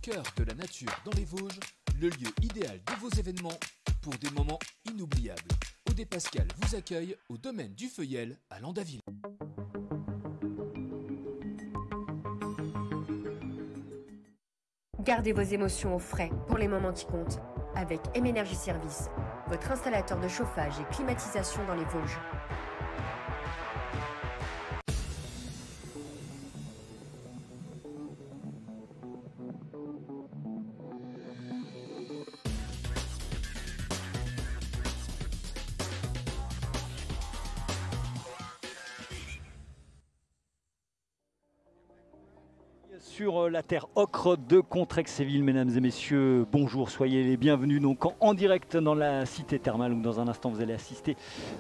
cœur de la nature dans les Vosges, le lieu idéal de vos événements pour des moments inoubliables. Odé Pascal vous accueille au domaine du Feuillel à Landaville. Gardez vos émotions au frais pour les moments qui comptent avec M-Énergie Service, votre installateur de chauffage et climatisation dans les Vosges. Sur la terre ocre de Contrexéville, mesdames et messieurs, bonjour, soyez les bienvenus donc en direct dans la cité thermale où dans un instant vous allez assister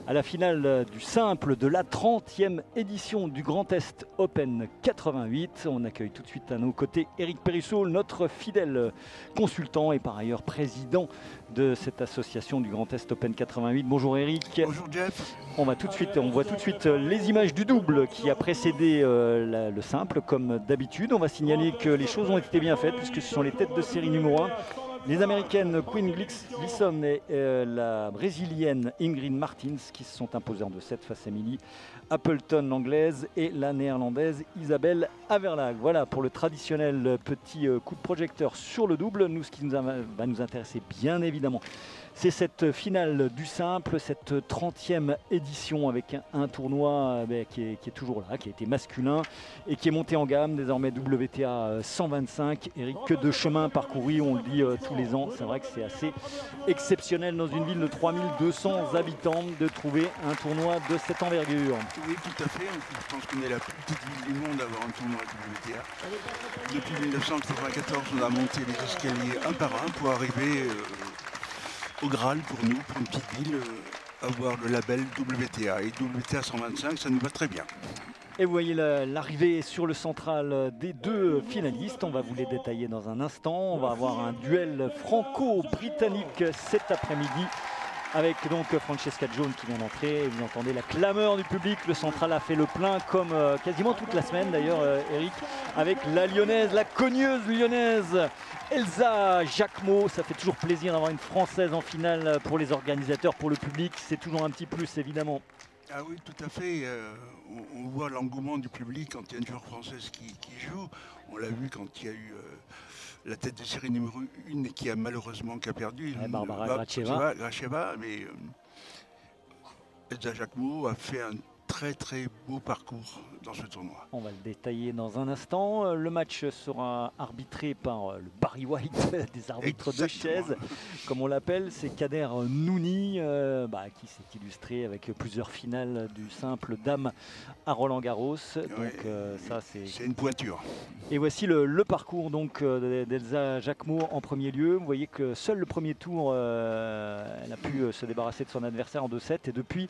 à la finale du simple de la 30e édition du Grand Est Open 88. On accueille tout de suite à nos côtés Éric Périssot, notre fidèle consultant et par ailleurs président de cette association du Grand Est Open 88. Bonjour Éric. Bonjour Jeff. On voit tout de suite les images du double qui a précédé le simple comme d'habitude. On va signaler que les choses ont été bien faites puisque ce sont les têtes de série numéro 1. Les américaines Quinn Glisson et la brésilienne Ingrid Martins qui se sont imposées en 2-7 face à Emily Appleton l'anglaise et la néerlandaise Isabelle Haverlag. Voilà pour le traditionnel petit coup de projecteur sur le double. Nous, ce qui va nous intéresser bien évidemment, c'est cette finale du simple, cette 30e édition avec un tournoi qui est toujours là, qui a été masculin et qui est monté en gamme, désormais WTA 125. Eric, que de chemin parcouru, on le dit tous les ans. C'est vrai que c'est assez exceptionnel dans une ville de 3200 habitants de trouver un tournoi de cette envergure. Oui, tout à fait. Je pense qu'on est la plus petite ville du monde à avoir un tournoi WTA. Depuis 1994, on a monté les escaliers un par un pour arriver au Graal pour nous, pour une petite ville, avoir le label WTA. Et WTA 125, ça nous va très bien. Et vous voyez l'arrivée sur le central des deux finalistes. On va vous les détailler dans un instant. On va avoir un duel franco-britannique cet après-midi avec donc Francesca Jones qui vient d'entrer. Vous entendez la clameur du public. Le central a fait le plein comme quasiment toute la semaine d'ailleurs, Eric, avec la lyonnaise, la cogneuse lyonnaise Elsa Jacquemot. Ça fait toujours plaisir d'avoir une Française en finale pour les organisateurs, pour le public. C'est toujours un petit plus évidemment. Ah oui, tout à fait. On voit l'engouement du public quand il y a une joueur française qui joue. On l'a vu quand il y a eu la tête de série numéro 1 qui a malheureusement perdu. Barbara Gracheva. Mais Elsa Jacquemot a fait un très très beau parcours dans ce tournoi. On va le détailler dans un instant. Le match sera arbitré par le Barry White des arbitres de chaise, comme on l'appelle. C'est Kader Nouni qui s'est illustré avec plusieurs finales du simple dame à Roland Garros. Donc ça c'est une pointure. Et voici le parcours donc d'Elsa Jacquemot en premier lieu. Vous voyez que seul le premier tour, elle a pu se débarrasser de son adversaire en 2-7 et depuis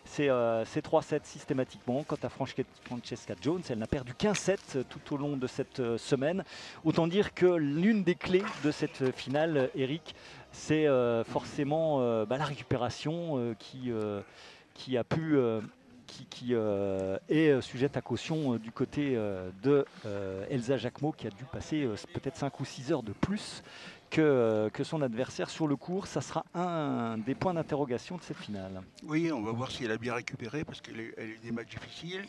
c'est 3-7 systématiquement. Quant à Francesca Jones, elle n'a perdu qu'un set tout au long de cette semaine. Autant dire que l'une des clés de cette finale, Eric, c'est forcément la récupération qui est sujette à caution du côté de Elsa Jacquemot qui a dû passer peut-être 5 ou 6 heures de plus que son adversaire sur le court. Ça sera un des points d'interrogation de cette finale. Oui, on va voir si elle a bien récupéré parce qu'elle a eu des matchs difficiles.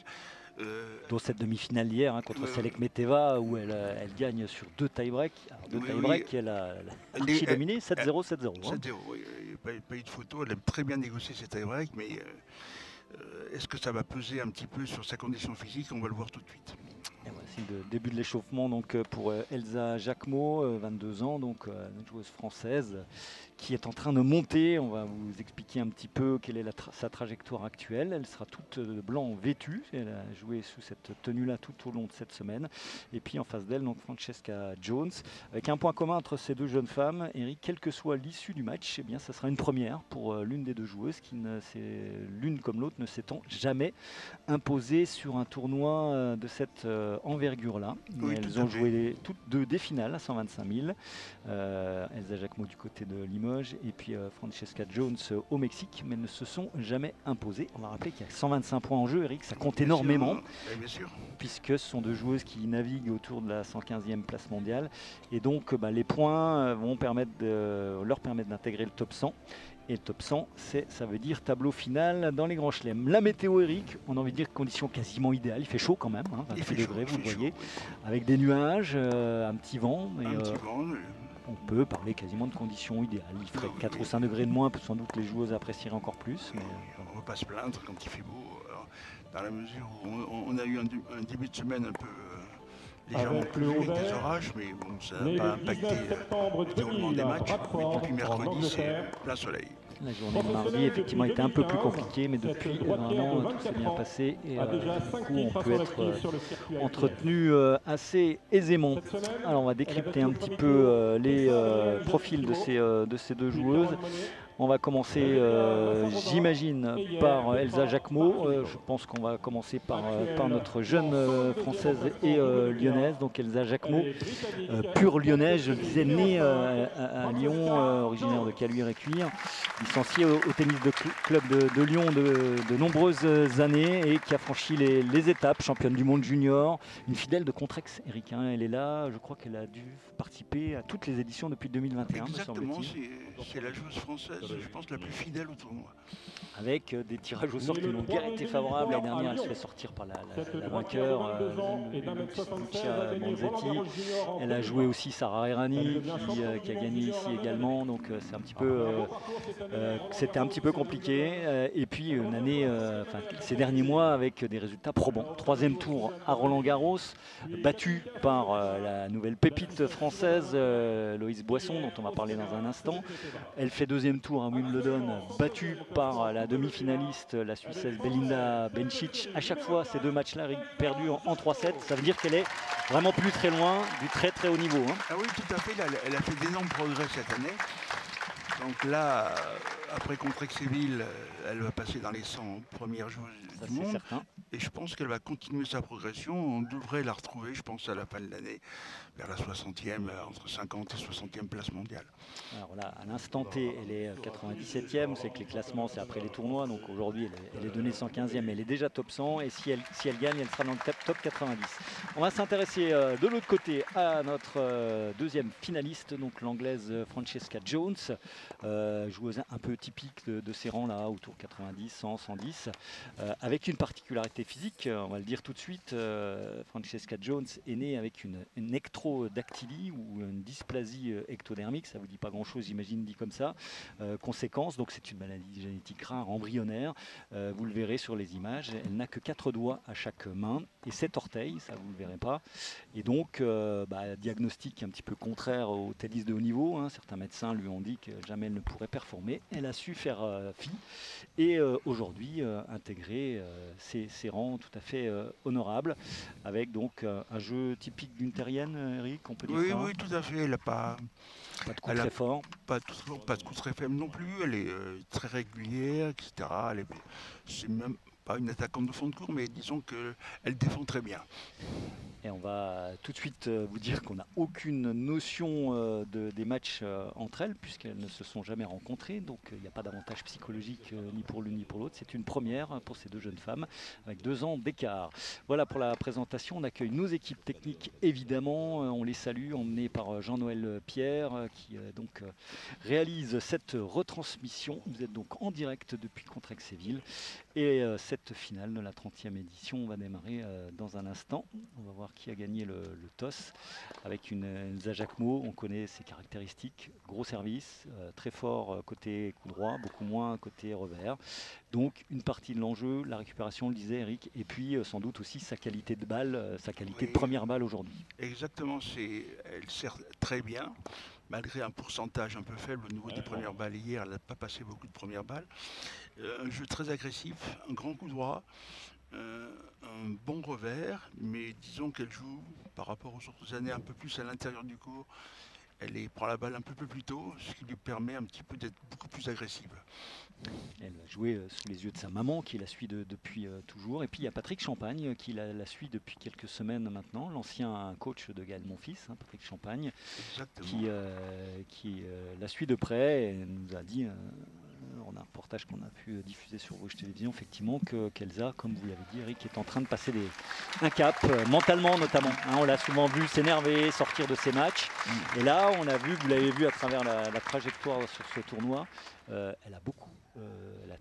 Dont cette demi-finale hier contre Selek-Meteva où elle gagne sur 2 tie-breaks. Elle a archi-dominé 7-0, 7-0. 7-0, oui. Il n'y a pas eu de photo. Elle a très bien négocié ses tie-breaks, mais est-ce que ça va peser un petit peu sur sa condition physique? On va le voir tout de suite. Et voici le début de l'échauffement donc pour Elsa Jacquemot, 22 ans, donc une joueuse française qui est en train de monter. On va vous expliquer un petit peu quelle est sa trajectoire actuelle. Elle sera toute blanc vêtue. Elle a joué sous cette tenue-là tout au long de cette semaine. Et puis en face d'elle, donc Francesca Jones. Avec un point commun entre ces deux jeunes femmes, Eric, quelle que soit l'issue du match, eh bien, ça sera une première pour l'une des deux joueuses qui l'une comme l'autre ne s'étant jamais imposée sur un tournoi de cette envergure. envergure-là. Oui, Elles ont joué toutes deux des finales à 125 000. Elsa Jacquemot du côté de Limoges et puis Francesca Jones au Mexique, mais ne se sont jamais imposées. On va rappeler qu'il y a 125 points en jeu, Eric, ça compte énormément, bien sûr. puisque ce sont deux joueuses qui naviguent autour de la 115e place mondiale. Et donc les points vont leur permettre d'intégrer le top 100. Et le top 100, ça veut dire tableau final dans les grands chelems. La météo, Eric, on a envie de dire conditions quasiment idéales. Il fait chaud quand même, 28 degrés, vous le voyez, avec des nuages, un petit vent. On peut parler quasiment de conditions idéales. Il ferait 4 ou 5 degrés de moins, sans doute les joueuses apprécieraient encore plus. Mais on ne va pas se plaindre quand il fait beau, dans la mesure où on a eu un début de semaine un peu légèrement pluvieux avec des orages, mais bon, ça n'a pas impacté le déroulement des matchs. Mais depuis mercredi, c'est plein soleil. La journée de mardi, effectivement, était un peu plus compliquée, mais depuis, vraiment, tout s'est bien passé. Et du coup, on peut être entretenu assez aisément. Alors, on va décrypter un petit peu les profils de ces deux joueuses. On va commencer, j'imagine, par Elsa Jacquemot. Je pense qu'on va commencer par notre jeune française et lyonnaise. Donc Elsa Jacquemot, pure lyonnaise, je le disais, née à Lyon, originaire de Caluire-et-Cuire, licenciée au tennis de club de Lyon de nombreuses années et qui a franchi les étapes, championne du monde junior, une fidèle de Contrex, Eric. Elle est là, je crois qu'elle a dû participer à toutes les éditions depuis 2021. Exactement, c'est la joueuse française, je pense, la plus fidèle au tournoi. Avec des tirages au sort qui n'ont guère été favorables. L'année dernière, elle se fait sortir par la vainqueur, Lucia Manzetti. Elle a joué aussi Sarah Errani, qui a gagné ici également. Donc c'était un petit peu compliqué. Et puis une année, ces derniers mois, avec des résultats probants. 3e tour à Roland-Garros, battue par la nouvelle pépite française, Loïse Boisson, dont on va parler dans un instant. Elle fait 2e tour à Wimbledon, battue par la demi-finaliste, la Suissesse Belinda Bencic. À chaque fois, ces deux matchs-là perdus en 3-7. Ça veut dire qu'elle est vraiment plus très loin du très très haut niveau. Ah oui, tout à fait. Elle a fait d'énormes progrès cette année. Donc là, après Contrexéville, elle va passer dans les 100 premières joueuses du monde. Certain. Et je pense qu'elle va continuer sa progression. On devrait la retrouver, je pense, à la fin de l'année, vers la 60e, entre 50 et 60e place mondiale. Alors là, à l'instant T, elle est 97e. C'est que les classements, c'est après les tournois. Donc aujourd'hui, elle est donnée 115e. Elle est déjà top 100. Et si elle gagne, elle sera dans le top 90. On va s'intéresser de l'autre côté à notre deuxième finaliste, donc l'anglaise Francesca Jones. Joueuse un peu typique de ces rangs-là, autour 90, 100, 110, avec une particularité physique, on va le dire tout de suite. Francesca Jones est née avec une ectrodactylie ou une dysplasie ectodermique, ça vous dit pas grand-chose, j'imagine, dit comme ça. Conséquence, donc c'est une maladie génétique rare, embryonnaire, vous le verrez sur les images, elle n'a que 4 doigts à chaque main et 7 orteils, ça vous le verrez pas. Et donc, diagnostic un petit peu contraire au tennis de haut niveau, certains médecins lui ont dit que jamais elle ne pourrait performer. Elle a su faire fi et aujourd'hui intégrer ses rangs tout à fait honorables avec donc un jeu typique d'une terrienne, Eric, on peut dire ça. Oui, tout à fait. Elle n'a pas de coup très fort. Pas de coup très faible non plus. Elle est très régulière, etc. C'est même pas une attaquante de fond de cours, mais disons qu'elle défend très bien. Et on va tout de suite vous dire qu'on n'a aucune notion des matchs entre elles, puisqu'elles ne se sont jamais rencontrées. Donc il n'y a pas d'avantage psychologique ni pour l'une ni pour l'autre. C'est une première pour ces deux jeunes femmes, avec 2 ans d'écart. Voilà pour la présentation. On accueille nos équipes techniques, évidemment. On les salue, emmenés par Jean-Noël Pierre, qui donc réalise cette retransmission. Vous êtes donc en direct depuis Contrexéville. Et cette finale de la 30e édition va démarrer dans un instant. On va voir qui a gagné le toss avec une Elsa Jacquemot. On connaît ses caractéristiques, gros service, très fort côté coup droit, beaucoup moins côté revers. Donc une partie de l'enjeu, la récupération, le disait Eric, et puis sans doute aussi sa qualité de balle, sa qualité de première balle aujourd'hui. Exactement, elle sert très bien, malgré un pourcentage un peu faible au niveau des premières balles hier. Elle n'a pas passé beaucoup de premières balles. Un jeu très agressif, un grand coup droit, un bon revers, mais disons qu'elle joue par rapport aux autres années un peu plus à l'intérieur du court prend la balle un peu plus tôt, ce qui lui permet un petit peu d'être beaucoup plus agressive. Elle va jouer sous les yeux de sa maman qui la suit depuis toujours. Et puis il y a Patrick Champagne qui la suit depuis quelques semaines maintenant, l'ancien coach de Gaël Monfils, hein, Patrick Champagne, qui la suit de près et nous a dit, on a un reportage qu'on a pu diffuser sur Rouge Télévision, effectivement, qu'Elsa, comme vous l'avez dit Eric, est en train de passer un cap, mentalement notamment. Hein, on l'a souvent vu s'énerver, sortir de ses matchs. Et là, on a vu, vous l'avez vu à travers la trajectoire sur ce tournoi, elle a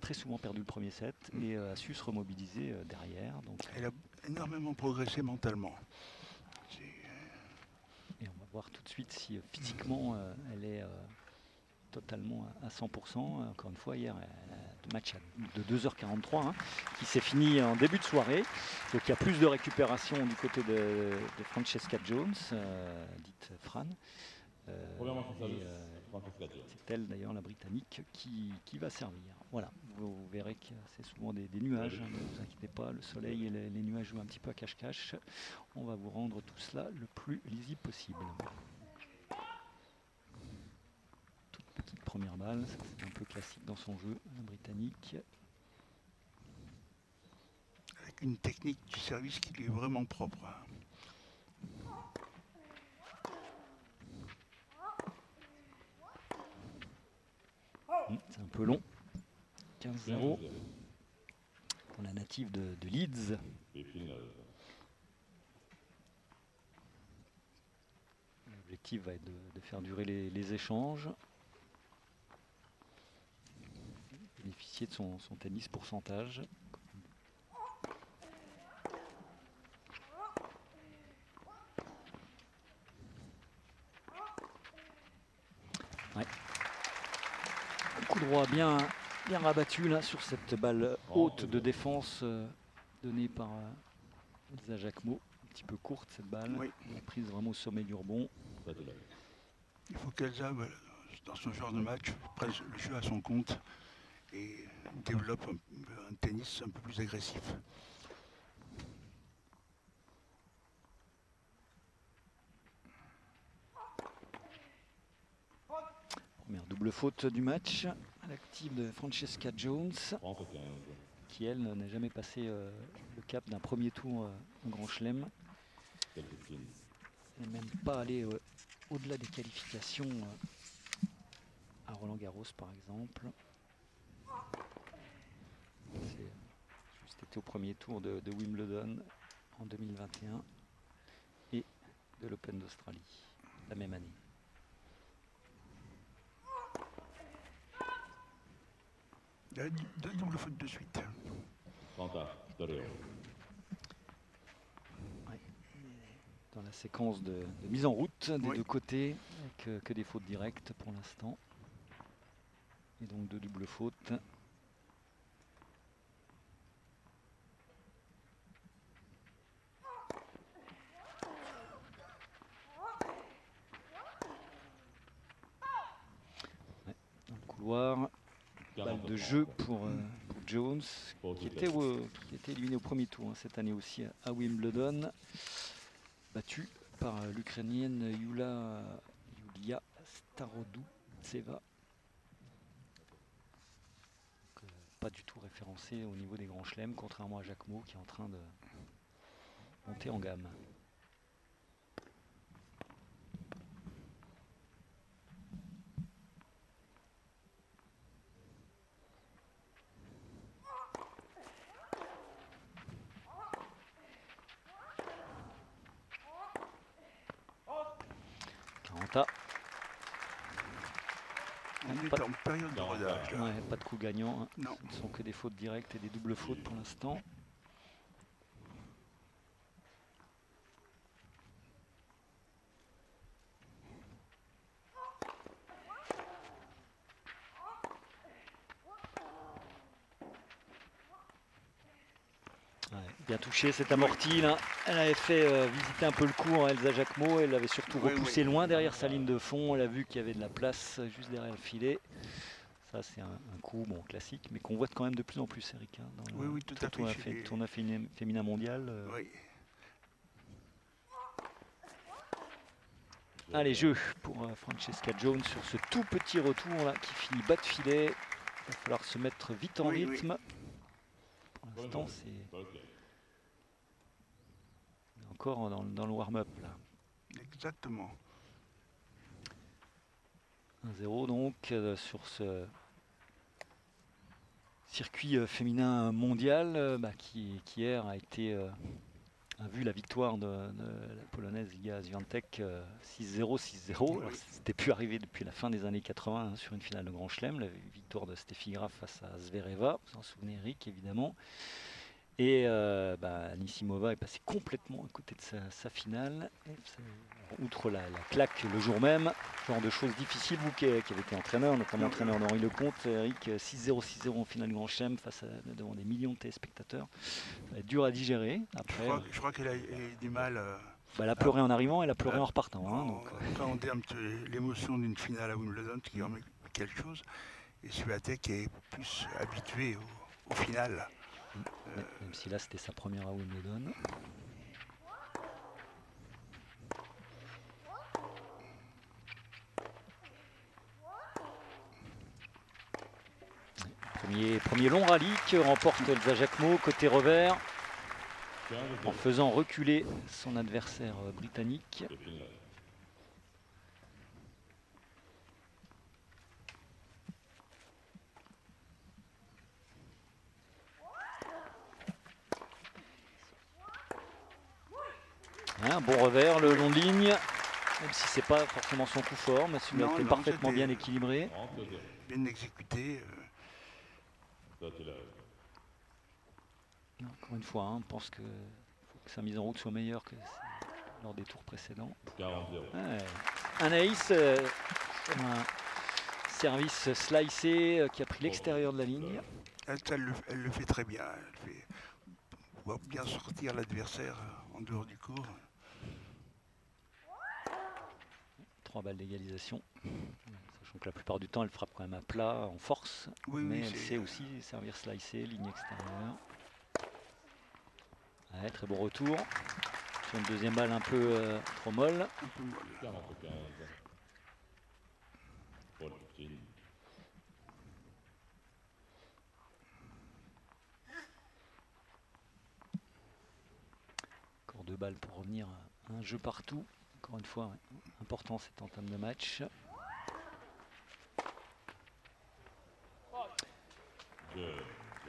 très souvent perdu le premier set et a su se remobiliser derrière. Donc, elle a énormément progressé mentalement. Et on va voir tout de suite si physiquement elle est totalement à 100%. Encore une fois, hier, le match de 2h43 hein, qui s'est fini en début de soirée. Donc il y a plus de récupération du côté de Francesca Jones, dite Fran. C'est elle d'ailleurs, la Britannique, qui va servir. Voilà, vous verrez que c'est souvent des nuages, hein, ne vous inquiétez pas, le soleil et les nuages jouent un petit peu à cache-cache. On va vous rendre tout cela le plus lisible possible. Toute petite première balle, c'est un peu classique dans son jeu, la Britannique. Avec une technique du service qui lui est vraiment propre. C'est un peu long. 15-0 pour la native de Leeds. L'objectif va être de faire durer les échanges. Bénéficier de son tennis pourcentage. Ouais. Un coup droit bien rabattu là sur cette balle haute de défense donnée par Elsa Jacquemot. Un petit peu courte cette balle, oui. Prise vraiment au sommet du rebond. Il faut qu'Elsa, dans ce genre de match, prenne le jeu à son compte et développe un tennis un peu plus agressif. Première double faute du match à l'active de Francesca Jones, qui elle n'a jamais passé le cap d'un premier tour au Grand Chelem. Elle n'est même pas allée au-delà des qualifications à Roland Garros par exemple. C'est juste été au premier tour de Wimbledon en 2021 et de l'Open d'Australie la même année. Deux doubles fautes de suite. Ouais. Dans la séquence de mise en route des deux côtés, avec que des fautes directes pour l'instant. Et donc deux doubles fautes. Ouais, dans le couloir. Balle de jeu pour Jones, qui était éliminé au premier tour hein, cette année aussi à Wimbledon, battu par l'Ukrainienne Yulia Starodoutseva. Pas du tout référencé au niveau des grands chelems, contrairement à Jacquemot qui est en train de monter en gamme. On est en période de rodage. Ouais, pas de coup gagnant. Hein. Non. Ce ne sont que des fautes directes et des doubles fautes pour l'instant. Bien touché, cette amorti là. Elle avait fait visiter un peu le cours à Elsa Jacquemot. Elle avait surtout repoussé loin derrière sa ligne de fond. Elle a vu qu'il y avait de la place juste derrière le filet. Ça, c'est un coup classique, mais qu'on voit quand même de plus en plus, Eric. Hein, dans oui, tout à fait. Le tournoi féminin mondial. Oui. Allez, jeu pour Francesca Jones sur ce tout petit retour là qui finit bas de filet. Il va falloir se mettre vite en rythme. Pour l'instant, c'est encore dans le warm-up là. Exactement. 1-0 donc sur ce circuit féminin mondial qui hier a vu la victoire de la polonaise Iga Świątek 6-0, 6-0. C'était plus arrivé depuis la fin des années 80 hein, sur une finale de Grand Chelem, la victoire de Steffi Graf face à Zvereva, vous en souvenez Eric évidemment. Et Anisimova est passée complètement à côté de sa finale. Outre la claque le jour même, genre de choses difficiles, vous qui avez été entraîneur, notamment entraîneur d'Henri Lecomte, Eric, 6-0, 6-0 en finale Grand Chelem devant des millions de téléspectateurs. Ça va être dur à digérer. Après, je crois qu'elle a eu du mal. Elle a pleuré en arrivant, elle a pleuré en repartant. En termes de l'émotion d'une finale à Wimbledon, qui en met quelque chose, et Świątek est plus habitué au final. Même si là c'était sa première à Wimbledon. Premier long rallye que remporte Elsa Jacquemot côté revers en faisant reculer son adversaire britannique. Un bon revers, le long de ligne, même si c'est pas forcément son coup fort, mais celui-là était parfaitement bien équilibré. Bien exécuté. Encore une fois, on pense qu'il faut que sa mise en route soit meilleure que lors des tours précédents. Un ace, un service slicé qui a pris l'extérieur de la ligne. Elle le fait très bien. Elle va bien sortir l'adversaire en dehors du court. 3 balles d'égalisation. Sachant que la plupart du temps, elle frappe quand même à plat, en force. Mais elle sait aussi servir slicé, ligne extérieure. Ouais, très bon retour. Sur une deuxième balle un peu trop molle. Encore 2 balles pour revenir à un jeu partout. Encore une fois, important cette entame de match.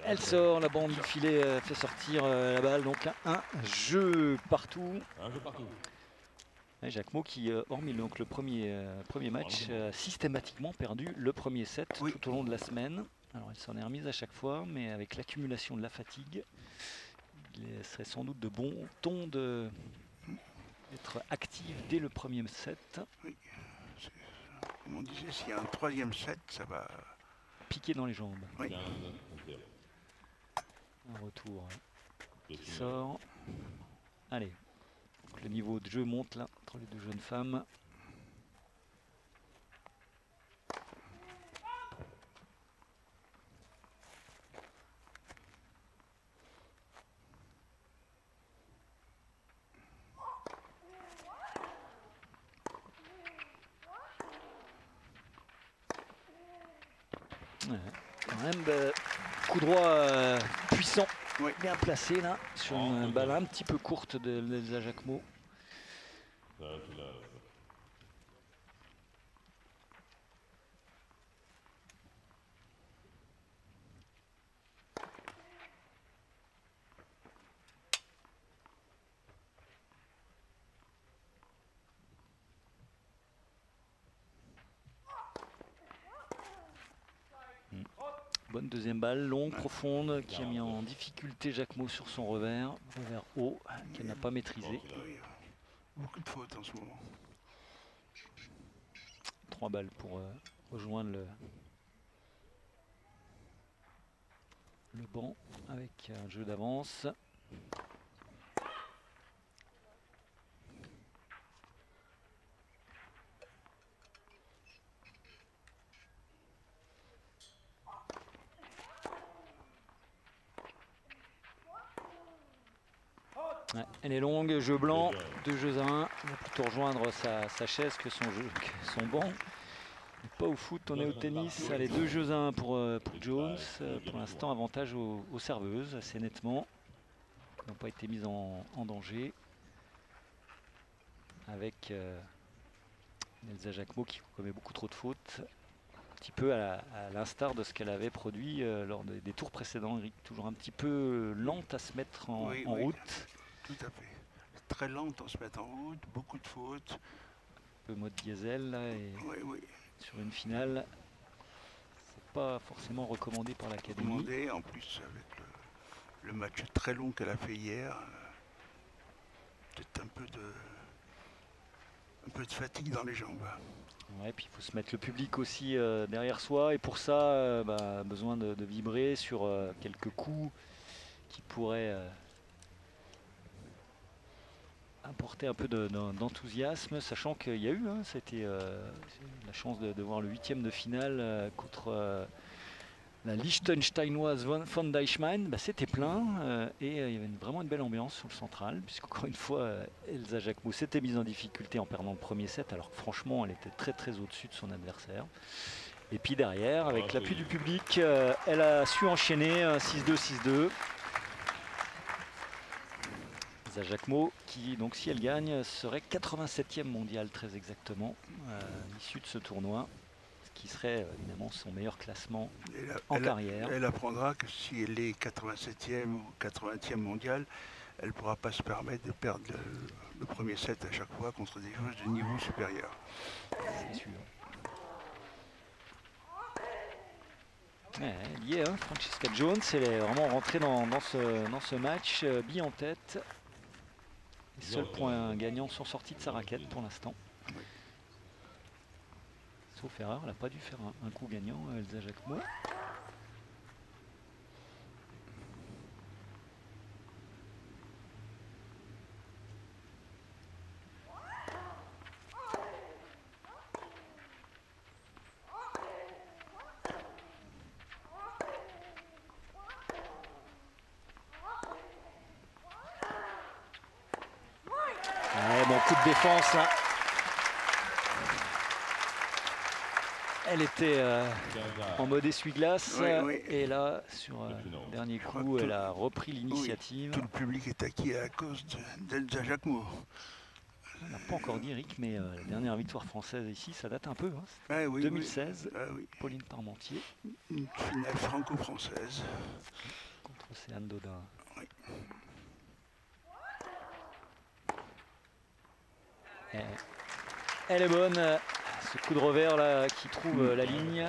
Elle sort, la bande du filet fait sortir la balle, donc un jeu partout. Et Jacquemot qui, hormis donc le premier match, a systématiquement perdu le premier set tout au long de la semaine. Alors elle s'en est remise à chaque fois, mais avec l'accumulation de la fatigue, il serait sans doute de bon ton d'être active dès le premier set. Oui, comme on disait, s'il y a un troisième set, ça va piquer dans les jambes. Oui. Un retour qui sort. Allez, donc le niveau de jeu monte là entre les deux jeunes femmes. Ouais, quand même, coup droit puissant, bien placé là, sur une balle un petit peu courte d'Elsa Jacquemot. Bonne deuxième balle, longue, profonde, qui a mis en difficulté Jacquemot sur son revers haut, qu'elle n'a pas maîtrisé. Beaucoup de fautes en ce moment. 3 balles pour rejoindre le banc avec un jeu d'avance. Ouais, elle est longue, jeu blanc, 2 jeux à 1. Il va plutôt rejoindre sa chaise que son banc. Pas au foot, on est au tennis. Allez, 2 jeux à 1 pour Jones. Pour l'instant, avantage aux serveuses, assez nettement. Qui n'ont pas été mises en danger. Avec Elsa Jacquemot qui commet beaucoup trop de fautes. Un petit peu à l'instar de ce qu'elle avait produit lors des tours précédents. Eric, toujours un petit peu lente à se mettre en route. Tout à fait. Très lente en se mettre en route, beaucoup de fautes. Un peu mode diesel là, et Oui. sur une finale, c'est pas forcément recommandé par l'académie. En plus avec le match très long qu'elle a fait hier, peut-être un peu de fatigue dans les jambes. Ouais, puis il faut se mettre le public aussi derrière soi, et pour ça, besoin de vibrer sur quelques coups qui pourraient apporter un peu d'enthousiasme, sachant qu'il y a eu, c'était la chance de voir le 8e de finale contre la Liechtensteinoise von Deichmann. C'était plein et il y avait vraiment une belle ambiance sur le central, puisqu'encore une fois Elsa Jacquemot s'était mise en difficulté en perdant le premier set, alors que franchement elle était très au-dessus de son adversaire. Et puis derrière, avec l'appui du public, elle a su enchaîner 6-2, 6-2. Elsa Jacquemot qui, donc si elle gagne, serait 87e mondiale très exactement à l'issue de ce tournoi, ce qui serait évidemment son meilleur classement en carrière. Elle apprendra que si elle est 87e ou 80e mondiale, elle ne pourra pas se permettre de perdre le premier set à chaque fois contre des joueuses de niveau supérieur. C'est sûr. Elle y est, Francesca Jones, elle est vraiment rentrée dans ce match, bille en tête. Les seuls points gagnants sont sortis de sa raquette pour l'instant. Oui. Sauf erreur, elle n'a pas dû faire un coup gagnant, Elsa Jacquemot. Bon coup de défense là. Elle était en mode essuie-glace et là sur le dernier coup elle a repris l'initiative. Tout le public est acquis à cause d'Elsa Jacquemot. On n'a pas encore dit Eric, mais la dernière victoire française ici ça date un peu. 2016, Pauline Parmentier. Une finale franco-française. Contre Océane Dodin. Oui. Elle est bonne, ce coup de revers là qui trouve la ligne.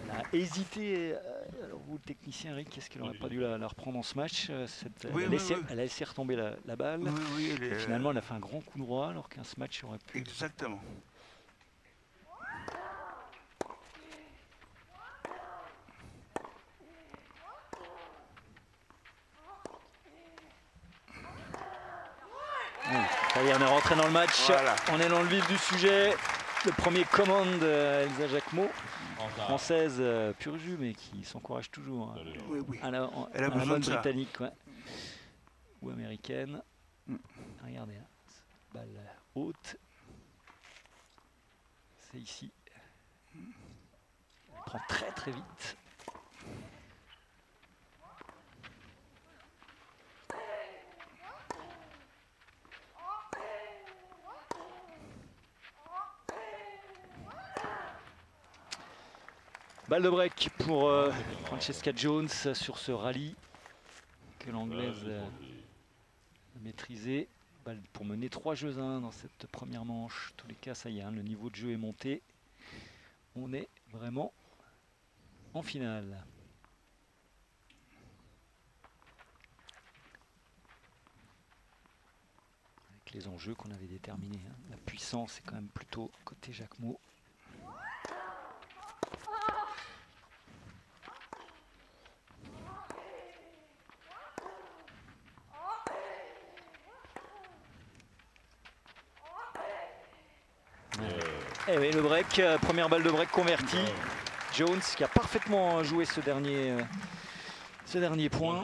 Elle a hésité. Alors vous, le technicien Eric, est-ce qu'elle n'aurait pas dû la reprendre en ce match? Elle a laissé retomber la balle. Et finalement, elle a fait un grand coup droit alors qu'un smash aurait pu. Exactement. Ça y est, on est rentré dans le match, voilà. On est dans le vif du sujet. Le premier commande Elsa Jacquemot, française pur jus, mais qui s'encourage toujours à la mode britannique ou américaine. Regardez, balle haute. C'est ici. Elle prend très vite. Balle de break pour Francesca Jones sur ce rallye que l'anglaise a maîtrisé. Balle pour mener 3 jeux à 1 dans cette première manche. En tous les cas, ça y est, le niveau de jeu est monté. On est vraiment en finale. Avec les enjeux qu'on avait déterminés. La puissance est quand même plutôt côté Jacquemot. Et oui, le break, première balle de break convertie. Jones qui a parfaitement joué ce dernier point.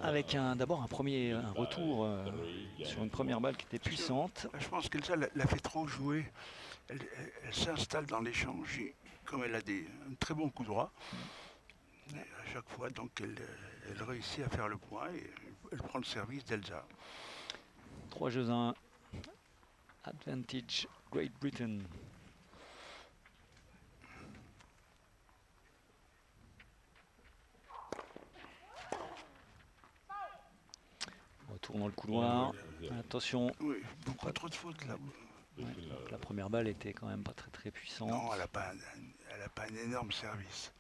avec d'abord un retour sur une première balle qui était puissante. Je pense qu'Elsa l'a fait trop jouer. Elle s'installe dans l'échange. Comme elle a un très bon coup droit, et à chaque fois, donc elle réussit à faire le point et elle prend le service d'Elsa. 3 jeux à 1. Advantage Great Britain. Retour dans le couloir. Attention. Oui, beaucoup trop de fautes là. Ouais, la première balle était quand même pas très puissante. Non, elle n'a pas un énorme service.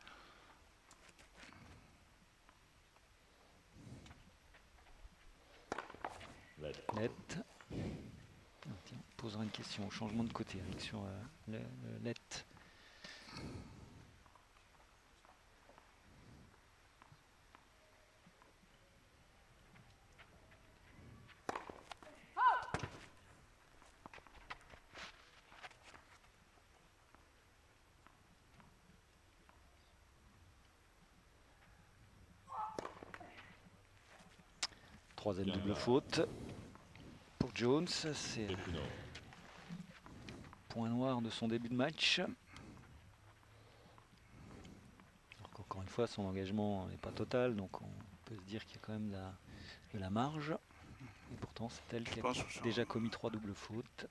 Net. Tiens, on posera une question. Changement de côté avec sur le net. Troisième double faute pour Jones, c'est point noir de son début de match. Encore une fois, son engagement n'est pas total, donc on peut se dire qu'il y a quand même de la marge. Et pourtant, c'est elle qui a déjà commis 3 doubles fautes.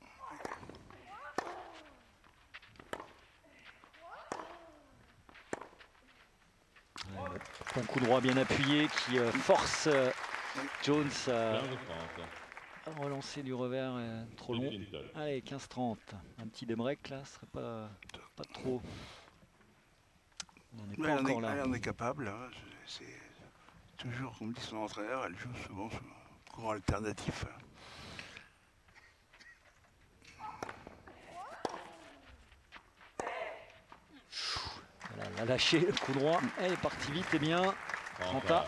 Un coup droit bien appuyé qui force Jones à relancer du revers trop long. Allez, 15-30. Un petit débreak là, ce serait pas trop. On n'est pas encore là. Elle en est capable. Hein. C'est toujours, comme dit son entraîneur, elle joue souvent sur courant alternatif. Voilà, elle a lâché le coup droit. Elle est partie vite et bien. 30 A.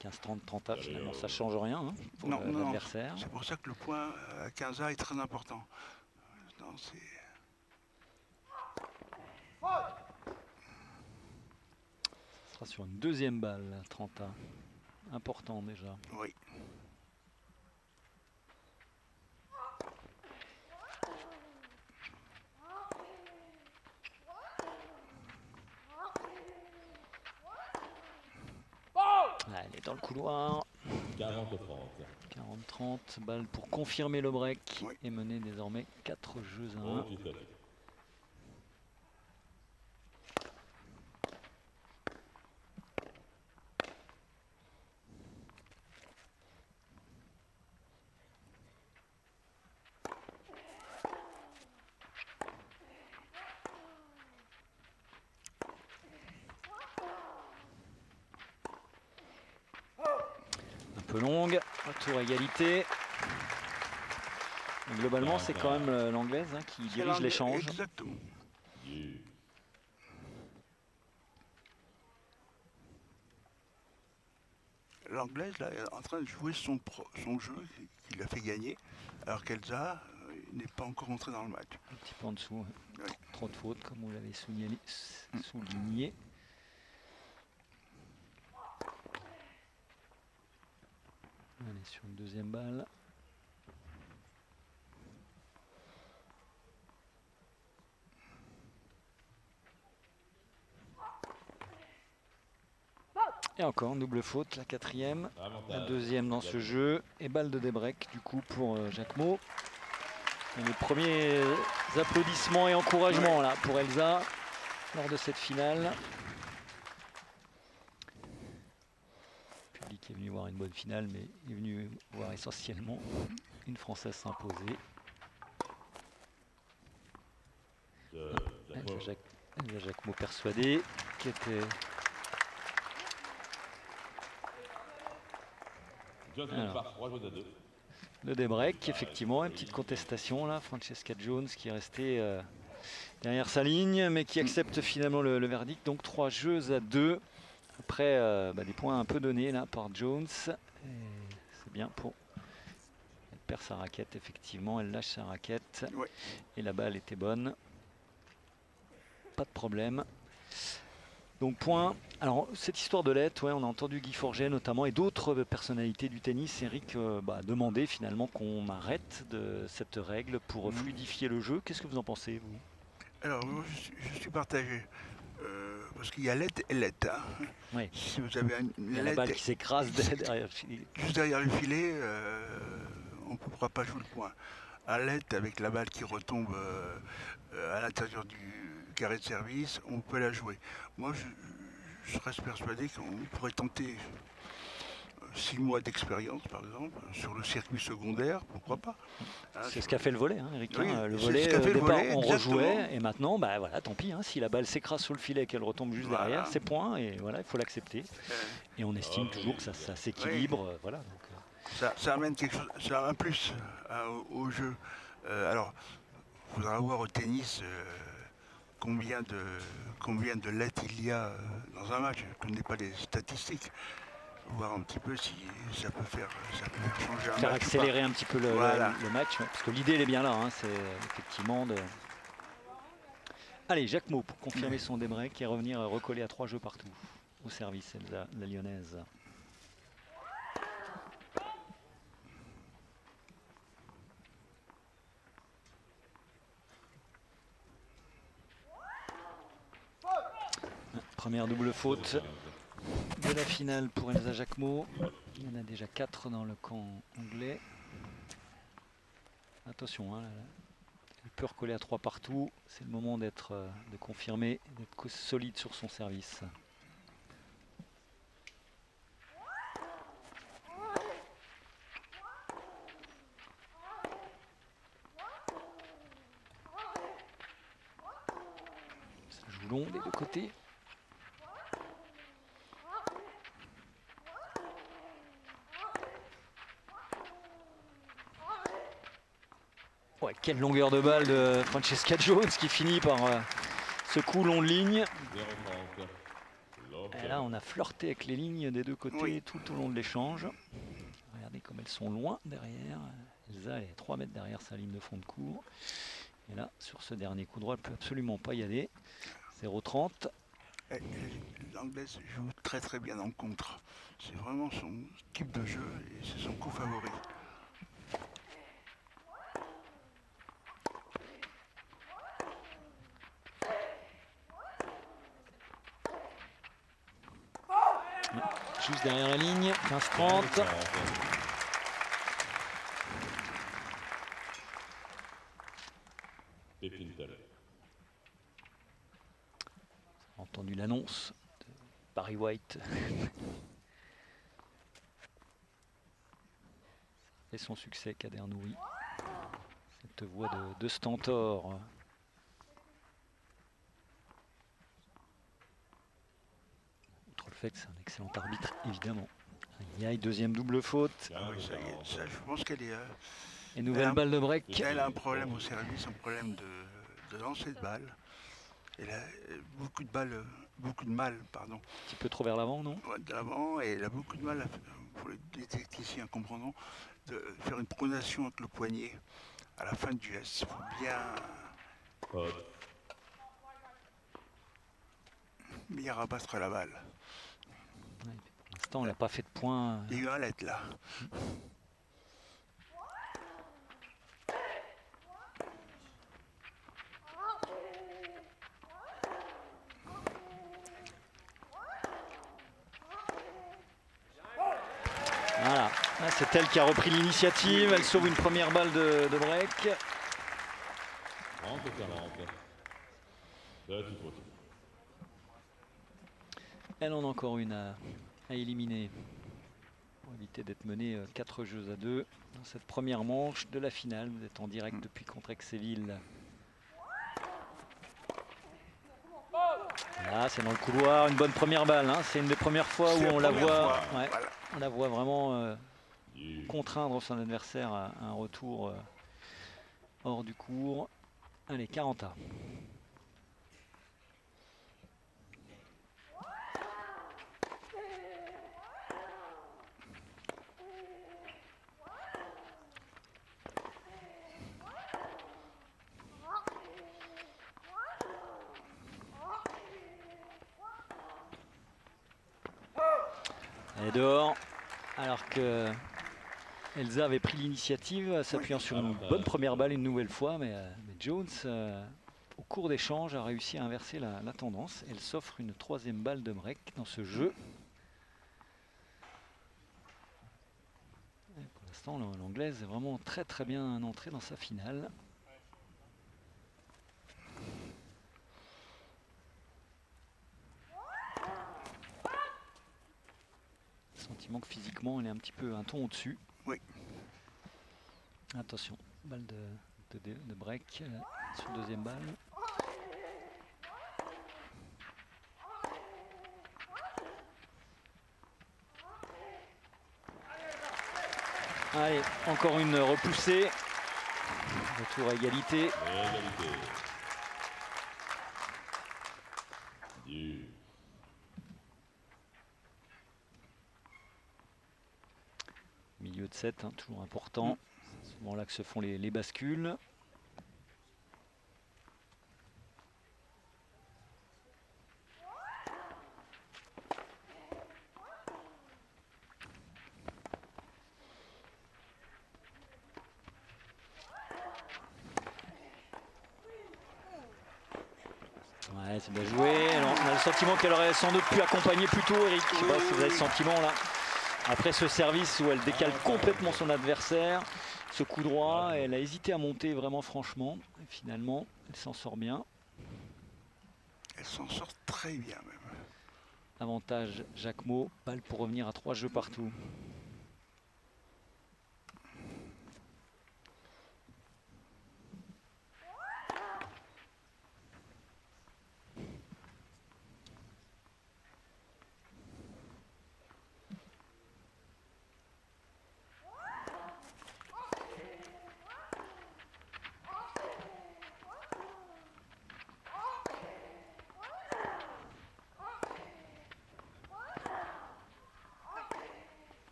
15-30, 30 A, finalement, ça ne change rien hein, pour l'adversaire. C'est pour ça que le point à 15 A est très important. Non, ce sera sur une deuxième balle, 30 A. Important déjà. Oui. Elle est dans le couloir. 40-30, balle pour confirmer le break et mener désormais 4 jeux à 1. Peu longue, retour à égalité. Et globalement, c'est quand même l'anglaise hein, qui dirige l'échange. Exactement. L'anglaise là, est en train de jouer son jeu qui l'a fait gagner, alors qu'Elsa n'est pas encore entrée dans le match. Un petit peu en dessous. Hein. Trop de fautes, comme vous l'avez souligné. Allez, sur une deuxième balle. Et encore une double faute, la quatrième, la deuxième dans ce jeu. Et balle de débreak du coup pour Jacquemot. Et les premiers applaudissements et encouragements là pour Elsa lors de cette finale. Le public est venu voir une bonne finale, mais est venu voir essentiellement une Française s'imposer. Elsa Jacquemot persuadée qui était... Alors, le débreak, effectivement, une petite contestation là, Francesca Jones qui est restée derrière sa ligne, mais qui accepte finalement le verdict. Donc 3 jeux à 2, après des points un peu donnés là par Jones. C'est bien pour... Elle perd sa raquette, effectivement, elle lâche sa raquette. Et la balle était bonne. Pas de problème. Donc point. Alors cette histoire de lettres, ouais, on a entendu Guy Forget notamment et d'autres personnalités du tennis, Eric, demander finalement qu'on arrête de cette règle pour fluidifier le jeu. Qu'est-ce que vous en pensez, vous? Alors, moi, je suis partagé. Parce qu'il y a LED et LED. Hein. Oui. Si vous avez Il y a la balle qui s'écrase derrière le filet. Juste derrière le filet, on ne pourra pas jouer le point. À LED, avec la balle qui retombe à l'intérieur du carré de service, on peut la jouer. Moi, je reste persuadé qu'on pourrait tenter 6 mois d'expérience, par exemple, sur le circuit secondaire, pourquoi pas. Hein, c'est ce qu'a fait le volley, hein, Eric. Oui, le c'est volley, ce qu'a fait au le départ, volley, on rejouait, exactement. et maintenant, voilà, tant pis. Hein, si la balle s'écrase sous le filet et qu'elle retombe juste Voilà. derrière, c'est point, et voilà, il faut l'accepter. Et on estime toujours que ça s'équilibre. Oui. Voilà, donc, Ça amène quelque chose, ça a un plus au jeu. Alors, il faudra voir au tennis combien de lettres il y a dans un match. Je ne connais pas les statistiques. Voir un petit peu si ça peut faire changer un match. Faire accélérer un petit peu le match, parce que l'idée elle est bien là, hein, c'est effectivement de... Allez, Jacquemot pour confirmer son débreak et revenir recoller à 3 jeux partout au service, Elsa, la lyonnaise. Première double faute de la finale pour Elsa Jacquemot. Il y en a déjà 4 dans le camp anglais. Attention, hein, elle peut recoller à 3 partout. C'est le moment de confirmer, d'être solide sur son service. Ça joue long des deux côtés. Ouais, quelle longueur de balle de Francesca Jones qui finit par ce coup long de ligne. Et là, on a flirté avec les lignes des deux côtés tout au long de l'échange. Regardez comme elles sont loin derrière. Elsa est 3 mètres derrière sa ligne de fond de cours. Et là, sur ce dernier coup droit, elle ne peut absolument pas y aller. 0,30. L'anglaise joue très très bien en contre. C'est vraiment son type de jeu et c'est son coup favori. Juste derrière la ligne, 15-30. Entendu l'annonce de Barry White. Et son succès, Kader Nouri. Cette voix de Stentor. Outre le fait que c'est un excellent arbitre, évidemment. Il y a une deuxième double faute. Ah oui, ça, je pense qu'elle est... Et nouvelle balle de break. Elle a un problème au service, un problème de lancer de balle. Elle a beaucoup de mal, pardon. Un petit peu trop vers l'avant, non? De l'avant, et elle a beaucoup de mal, pour les techniciens comprendront, de faire une pronation avec le poignet à la fin du geste. Il faut bien rabattre la balle. Ouais, pour l'instant, on n'a pas fait de point. Il y a eu un let là. Voilà, c'est elle qui a repris l'initiative. Elle sauve une première balle de break. Elle en a encore une à éliminer pour éviter d'être menée 4 jeux à 2 dans cette première manche de la finale. Vous êtes en direct depuis Contrexéville. Là, c'est dans le couloir, une bonne première balle. Hein. C'est une des premières fois où on la voit, on la voit vraiment contraindre son adversaire à un retour hors du court. Allez, 40 A. Elle est dehors, alors que Elsa avait pris l'initiative, s'appuyant sur une bonne première balle une nouvelle fois, mais Jones, au cours d'échange, a réussi à inverser la tendance. Elle s'offre une 3e balle de break dans ce jeu. Et pour l'instant, l'Anglaise est vraiment très très bien entrée dans sa finale. Sentiment que physiquement, elle est un petit peu un ton au-dessus. Oui. Attention, balle de break sur 2e balle. Allez, encore une repoussée. Retour à égalité. Milieu de 7, hein, toujours important. C'est souvent là que se font les bascules. Ouais, c'est bien joué. Alors, on a le sentiment qu'elle aurait sans doute pu accompagner plus tôt, Eric. Je sais pas si vous avez ce sentiment là. Après ce service où elle décale complètement son adversaire, ce coup droit, elle a hésité à monter vraiment franchement. Et finalement, elle s'en sort bien. Elle s'en sort très bien même. Avantage Jacquemot, balle pour revenir à 3 jeux partout.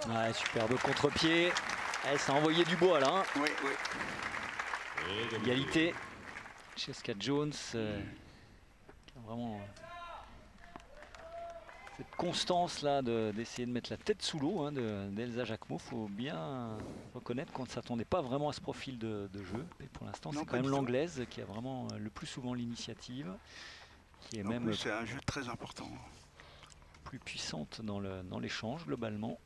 Ouais, superbe contre-pied. Ça a envoyé du bois là. Hein. Oui, oui. Égalité. Cheska Jones qui a vraiment cette constance là d'essayer de mettre la tête sous l'eau hein, d'Elsa Jacquemot. Il faut bien reconnaître qu'on ne s'attendait pas vraiment à ce profil de jeu. Et pour l'instant, c'est quand même l'Anglaise qui a vraiment le plus souvent l'initiative. Qui est En même plus, c'est un jeu très important. Plus puissante dans l'échange globalement.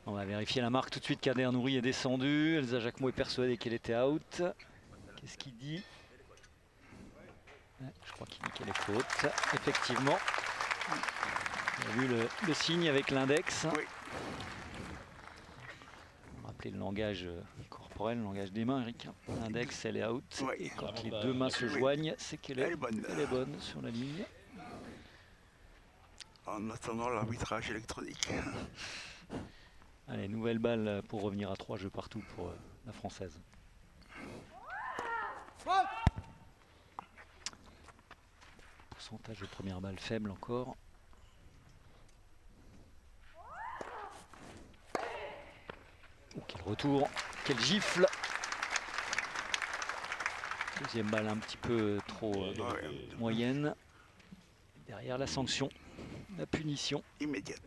On va vérifier la marque tout de suite. Kader Nouri est descendu. Elsa Jacquemot est persuadée qu'elle était out. Qu'est-ce qu'il dit? Je crois qu'il dit qu'elle est faute. Effectivement. On a vu le signe avec l'index. Oui. On va rappeler le langage corporel, le langage des mains, Eric. L'index, elle est out. Oui. Et quand les deux mains se joignent, c'est qu'elle est bonne sur la ligne. En attendant l'arbitrage électronique. Allez, nouvelle balle pour revenir à 3 jeux partout pour la Française. Pourcentage de première balle faible encore. Oh, quel retour, quel gifle. Deuxième balle un petit peu trop moyenne. Derrière la sanction, la punition. Immédiate.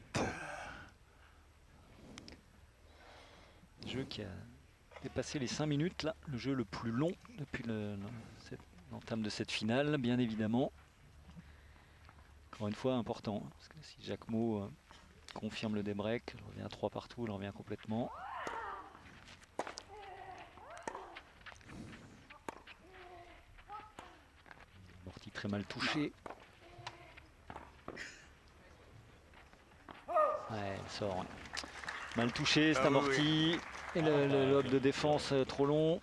Jeu qui a dépassé les 5 minutes, là, le jeu le plus long depuis l'entame de cette finale, bien évidemment. Encore une fois, important, parce que si Jacquemot confirme le débreak, elle revient à 3 partout, elle revient complètement. Morty très mal touché. Ouais, elle sort. Ouais. Mal touché, c'est amorti. Oui. Et le lob de défense trop long.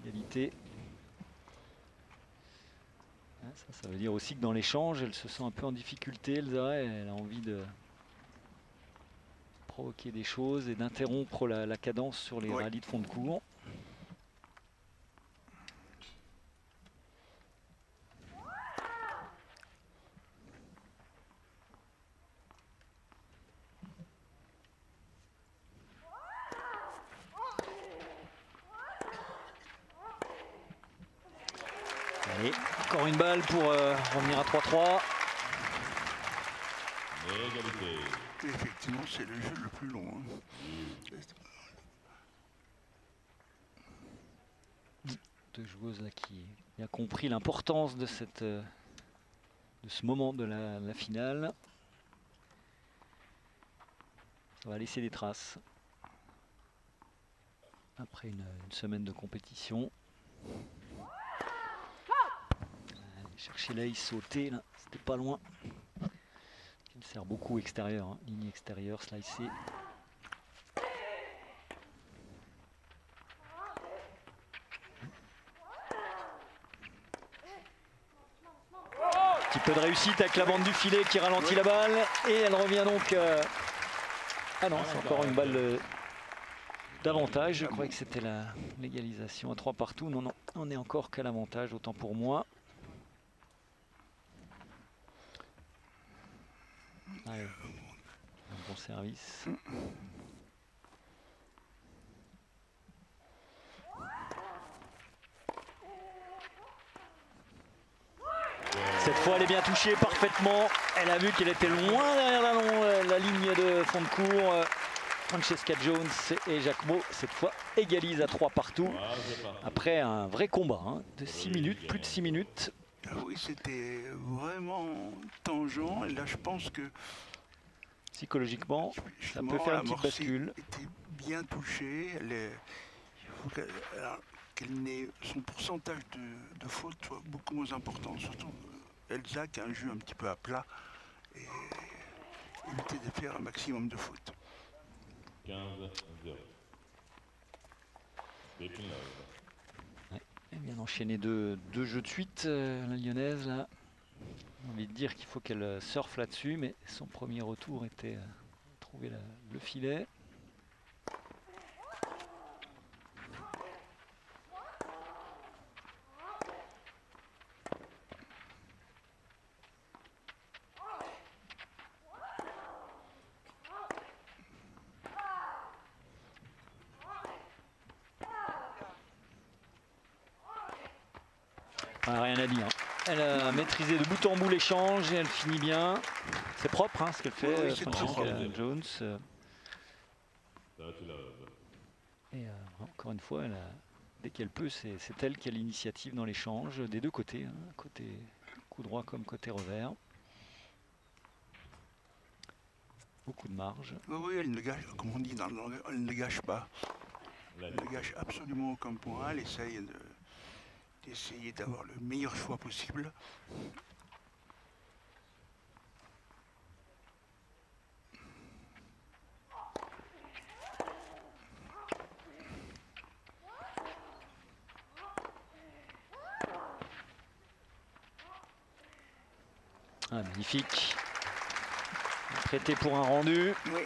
Égalité. Ça veut dire aussi que dans l'échange, elle se sent un peu en difficulté, Elsa. Elle a envie de provoquer des choses et d'interrompre la cadence sur les rallyes de fond de cours. Allez, encore une balle pour revenir à 3-3. Effectivement, c'est le jeu le plus long. Deux joueuses là qui a compris l'importance de ce moment de la finale. Ça va laisser des traces après une semaine de compétition. Allez, chercher l'ace sauter là, c'était pas loin. Il sert beaucoup extérieur, hein. Ligne extérieure, slicée. Petit peu de réussite avec la bande du filet qui ralentit la balle et elle revient donc. Ah non, c'est encore une balle d'avantage. Je croyais que c'était l'égalisation à 3 partout. Non, non, on n'est encore qu'à l'avantage, autant pour moi. Allez, un bon service. Cette fois, elle est bien touchée parfaitement. Elle a vu qu'elle était loin derrière la ligne de fond de cours. Francesca Jones et Jacquemot, cette fois, égalisent à 3 partout. Après un vrai combat hein, de 6 minutes, plus de 6 minutes. Ah oui, c'était vraiment tangent. Et là, je pense que psychologiquement, ça peut faire une petite bascule. Elle était bien touchée. Il faut qu'elle n'ait son pourcentage de faute soit beaucoup moins important. Surtout Elsa qui a un jeu un petit peu à plat et éviter de faire un maximum de fautes. 15-0. Ouais, elle vient d'enchaîner deux jeux de suite, la lyonnaise là. J'ai envie de dire qu'il faut qu'elle surfe là-dessus, mais son premier retour était trouver le filet. Ah, rien à dire. Elle a maîtrisé de bout en bout l'échange et elle finit bien. C'est propre hein, ce qu'elle fait, oui, Francesca Jones. Et encore une fois, dès qu'elle peut, c'est elle qui a l'initiative dans l'échange des deux côtés, hein, côté coup droit comme côté revers. Beaucoup de marge. Oui, elle ne gâche, comme on dit dans le langage, elle ne gâche pas. Elle ne gâche absolument aucun point. Elle essaye d'essayer d'avoir le meilleur choix possible. Ah, magnifique. Traité pour un rendu. Oui.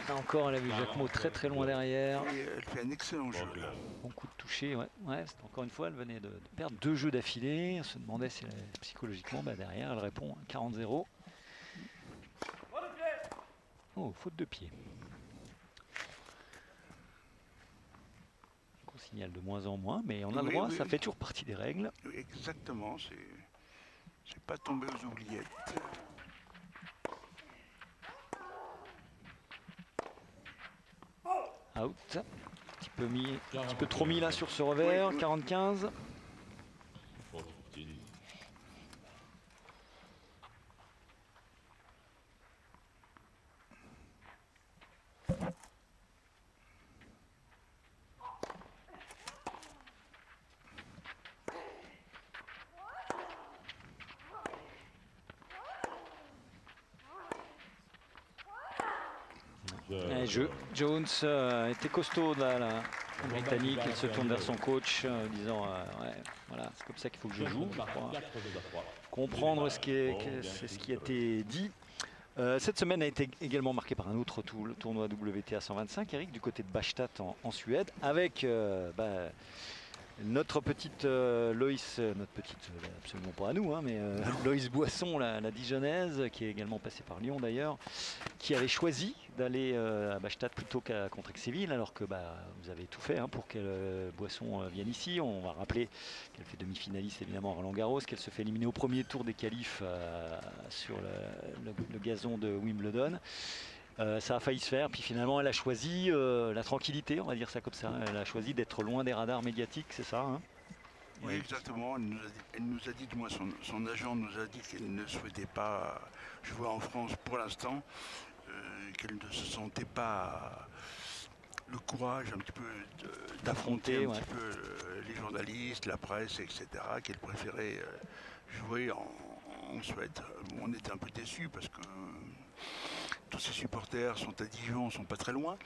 Là encore, elle a vu Jacquemot très loin derrière. Et elle fait un excellent jeu là. Bon coup de toucher, ouais. Encore une fois, elle venait de perdre 2 jeux d'affilée. On se demandait si psychologiquement, derrière, elle répond 40-0. Oh, faute de pied. Qu'on signale de moins en moins, mais on a le droit, ça fait toujours partie des règles. Oui, exactement, c'est pas tombé aux oubliettes. Out. Un petit peu trop mis là sur ce revers, 40-15. Jones était costaud là, la Britannique. Elle se tourne vers son coach en disant ouais, voilà, c'est comme ça qu'il faut que je joue. Je crois. Comprendre ce qui a été dit. Cette semaine a été également marquée par un autre tournoi WTA 125, Eric, du côté de Bastad en Suède, avec notre petite Loïs, absolument pas à nous, hein, mais Loïs Boisson, la Dijonnaise, qui est également passée par Lyon d'ailleurs, qui avait choisi d'aller à Bastad plutôt qu'à Contrexéville, alors que vous avez tout fait pour que Boisson vienne ici. On va rappeler qu'elle fait demi-finaliste évidemment à Roland-Garros, qu'elle se fait éliminer au premier tour des qualifs sur le gazon de Wimbledon. Ça a failli se faire, puis finalement elle a choisi la tranquillité, on va dire ça comme ça. Elle a choisi d'être loin des radars médiatiques, c'est ça Oui, exactement. Elle nous a dit, du moins son agent nous a dit qu'elle ne souhaitait pas jouer en France pour l'instant, qu'elle ne se sentait pas le courage un petit peu d'affronter un petit peu les journalistes, la presse, etc., qu'elle préférait jouer en Suède. On était un peu déçus parce que tous ses supporters sont à Dijon, sont pas très loin.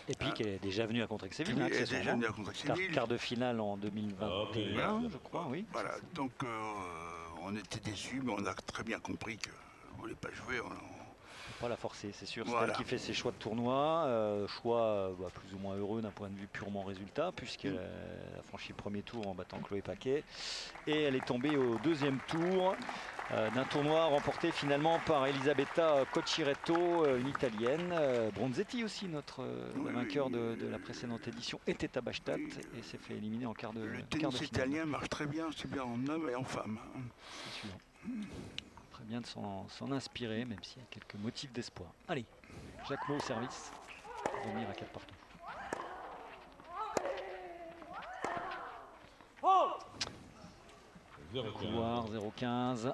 Et puis qu'elle est déjà venue à Contrexéville. Elle est déjà venue à Contrexéville. Quart de finale en 2021, je crois, oui. Voilà, donc on était déçus, mais on a très bien compris qu'elle ne voulait pas jouer. Pas la forcer, c'est sûr. Voilà. C'est elle qui fait ses choix de tournoi, choix plus ou moins heureux d'un point de vue purement résultat, puisqu'elle a franchi le premier tour en battant Chloé Paquet. Et elle est tombée au deuxième tour d'un tournoi remporté finalement par Elisabetta Cocciretto, une italienne. Bronzetti aussi, notre vainqueur de la précédente édition, était à Bastad et s'est fait éliminer en quart de finale. Le tennis italien marche très bien, aussi bien en homme et en femme. C'est sûr. Très bien de s'en inspirer, même s'il y a quelques motifs d'espoir. Allez, Jacquemot au service, pour revenir à 4 partout. Couloir 0,15.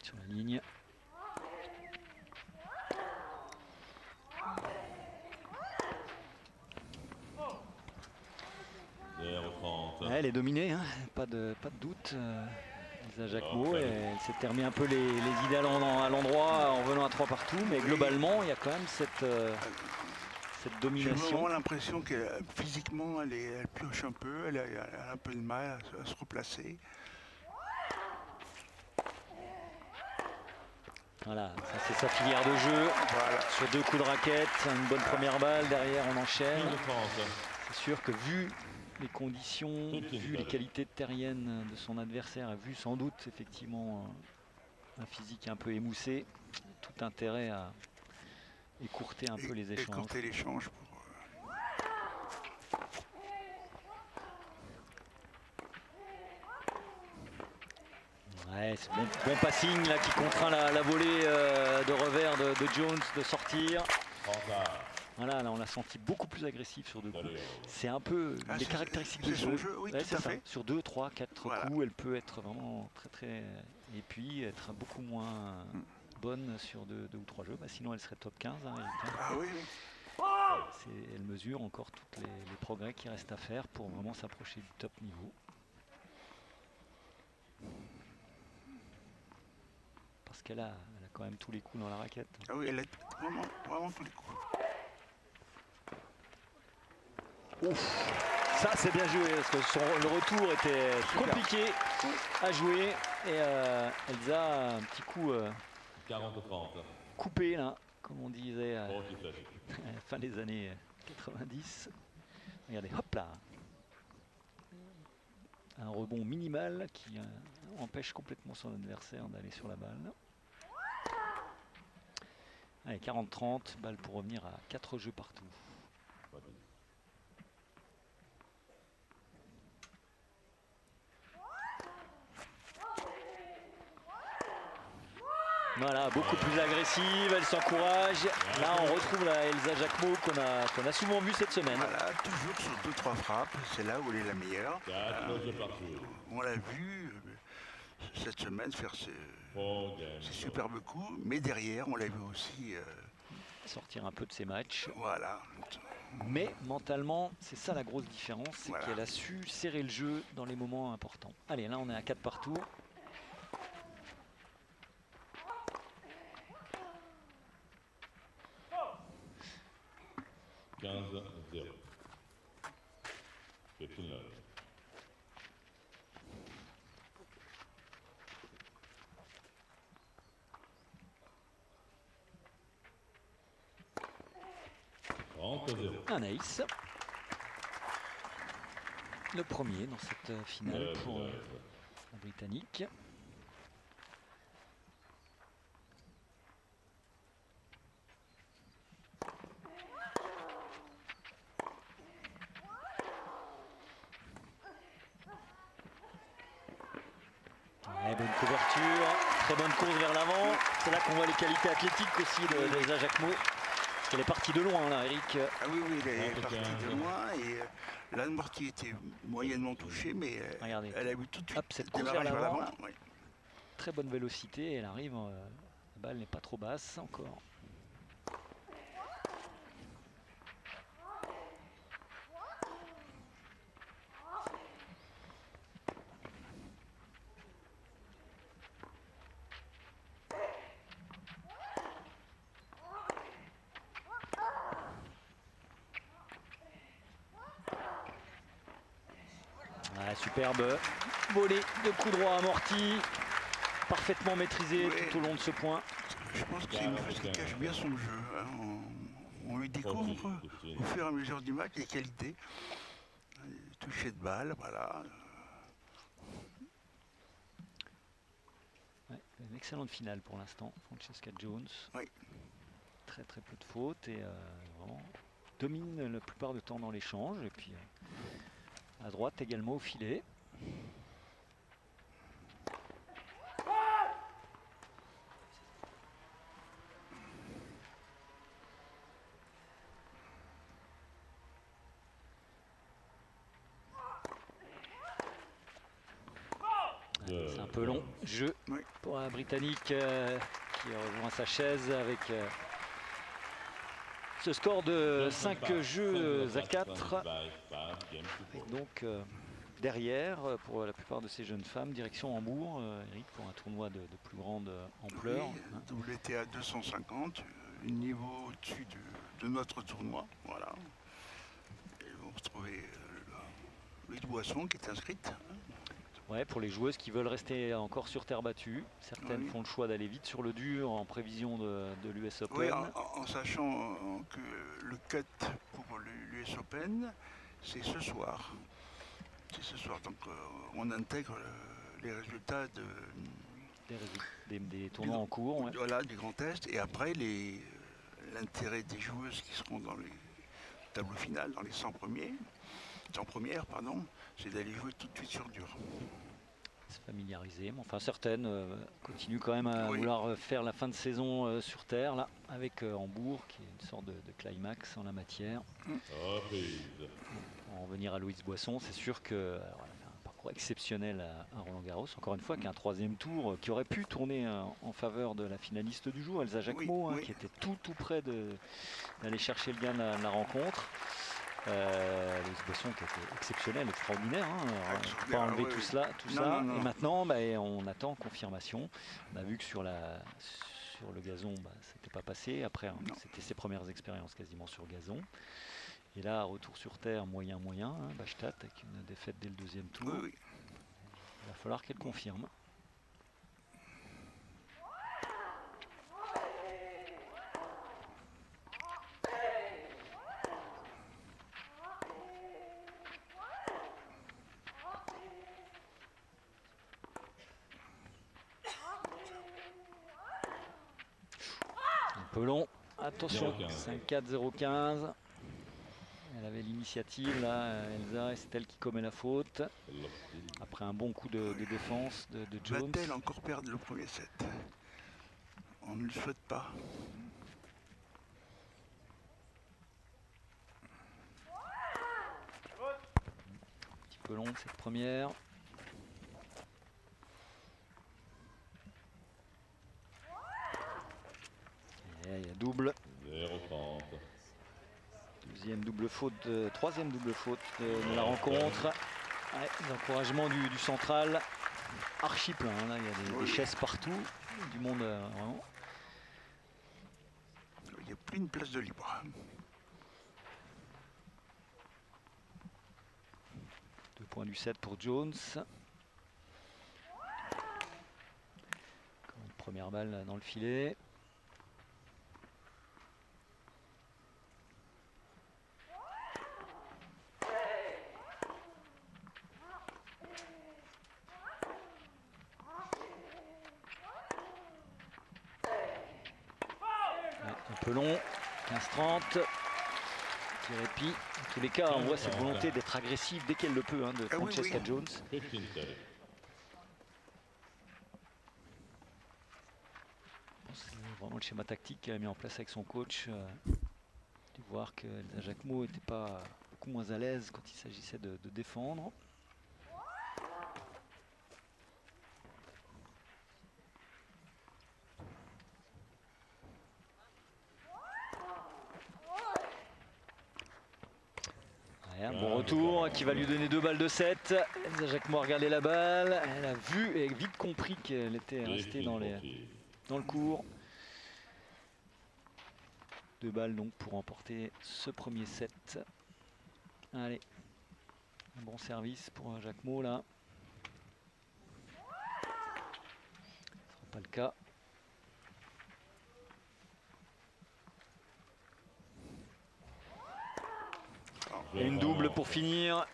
Sur la ligne. Elle est dominée, pas de doute. Elsa Jacquemot, elle s'est remis un peu les idées à l'endroit en venant à 3 partout, mais globalement il y a quand même cette domination. J'ai vraiment l'impression que physiquement elle pioche un peu, elle a un peu de mal à se replacer. Voilà, ça c'est sa filière de jeu. Voilà. Sur 2 coups de raquette, une bonne première balle, derrière on enchaîne. C'est sûr que vu les conditions, vu les qualités terriennes de son adversaire, vu sans doute effectivement un physique un peu émoussé, tout intérêt à écourter un peu les échanges. Écourter l'échange pour... Ouais, c'est bon passing là qui contraint la volée de revers de Jones de sortir. Voilà, là on l'a senti beaucoup plus agressif sur 2 coups. C'est un peu les caractéristiques de son jeu. Oui, tout à fait. Sur 2, 3, 4 coups, elle peut être vraiment très... Et puis être beaucoup moins bonne sur 2 ou 3 jeux. Sinon elle serait top 15. Ah oui. Elle mesure encore tous les progrès qui restent à faire pour vraiment s'approcher du top niveau. Parce qu'elle a quand même tous les coups dans la raquette. Ah oui, elle a vraiment tous les coups. Ouf, ça c'est bien joué parce que le retour était compliqué à jouer et Elsa un petit coup coupé là, comme on disait à la fin des années 90. Regardez, hop là, un rebond minimal qui empêche complètement son adversaire d'aller sur la balle. Allez, 40-30, balle pour revenir à 4 jeux partout. Voilà, beaucoup plus agressive, elle s'encourage. Là, on retrouve la Elsa Jacquemot qu'on a souvent vue cette semaine. Voilà, toujours sur 2-3 frappes, c'est là où elle est la meilleure. On l'a vu cette semaine faire ses superbes coups, mais derrière, on l'a vu aussi sortir un peu de ses matchs. Voilà. Mais mentalement, c'est ça la grosse différence, c'est qu'elle a su serrer le jeu dans les moments importants. Allez, là, on est à 4 partout. Un ace. Le premier dans cette finale pour la Britannique. Ouais, bonne couverture, très bonne course vers l'avant. C'est là qu'on voit les qualités athlétiques aussi d'Elsa Jacquemot. Parce qu'elle est partie de loin là, Eric. Ah oui, elle est partie de loin et l'Anne Mortier était moyennement touchée, mais Regardez. elle a eu tout de suite cette course vers démarrage vers l'avant. l'avant. Oui. Très bonne vélocité, elle arrive, la balle n'est pas trop basse encore. Ah, superbe volée de coup droit amorti, parfaitement maîtrisé tout au long de ce point. Je pense que c'est une joueuse qui cache bien son jeu. Hein. On lui découvre au fur et à mesure du match les qualités. Toucher de balle, voilà. Ouais, une excellente finale pour l'instant, Francesca Jones. Oui. Très peu de fautes et vraiment domine la plupart du temps dans l'échange. Et puis à droite également au filet. C'est un peu long jeu pour la Britannique qui rejoint sa chaise avec ce score de 5 jeux à 4. Et donc derrière, pour la plupart de ces jeunes femmes, direction Hambourg, Eric, pour un tournoi de plus grande ampleur. Oui, WTA 250, un niveau au-dessus de notre tournoi. Voilà. Et vous retrouvez Louise Boisson qui est inscrite. Ouais, pour les joueuses qui veulent rester encore sur terre battue. Certaines font le choix d'aller vite sur le dur en prévision de l'US Open. Oui, en sachant que le cut pour l'US Open, c'est ce soir. C'est ce soir. Donc on intègre les résultats des tournois en cours. Ouais. Voilà, du Grand Est. Et après, l'intérêt des joueuses qui seront dans les tableaux finales, dans les 100 premières, pardon, c'est d'aller jouer tout de suite sur dur. Se familiariser, mais enfin certaines continuent quand même à vouloir faire la fin de saison sur terre, là, avec Hambourg, qui est une sorte de climax en la matière. En revenir à Louise Boisson, c'est sûr que elle a fait un parcours exceptionnel à Roland-Garros, encore une fois, qu'un troisième tour qui aurait pu tourner en faveur de la finaliste du jour, Elsa Jacquemot, qui était tout près d'aller chercher le gain de la rencontre. Louise Boisson qui était exceptionnelle, extraordinaire, on pas enlever tout ça. Et maintenant on attend confirmation. On a vu que sur le gazon c'était pas passé. Après c'était ses premières expériences quasiment sur gazon. Et là retour sur terre moyen, Bachstadt avec une défaite dès le deuxième tour. Il va falloir qu'elle confirme. Long, attention, 5-4-0-15. Elle avait l'initiative là, Elsa, et c'est elle qui commet la faute. Après un bon coup de défense de Jones. Va-t-elle encore perdre le premier set? On ne le souhaite pas. Un petit peu long cette première. Il y a double. Deuxième double faute, troisième double faute de la rencontre. L'encouragement du central. Archi plein, là, il y a des chaises partout. Du monde vraiment. Il n'y a plus une place de libre. 2 points du set pour Jones. Une première balle dans le filet. peu long. 15-30. Petit répit. En tous les cas, on voit cette volonté d'être agressive dès qu'elle le peut hein, de Francesca Jones. C'est vraiment le schéma tactique qu'elle a mis en place avec son coach. De voir que Elsa Jacquemot n'était pas beaucoup moins à l'aise quand il s'agissait de défendre. Un bon retour qui va lui donner 2 balles de 7. Elsa Jacquemot a regardé la balle. Elle a vu et vite compris qu'elle était restée dans le court. 2 balles donc pour remporter ce premier set. Allez, un bon service pour Jacquemot là. Ce sera pas le cas. Et une double pour finir.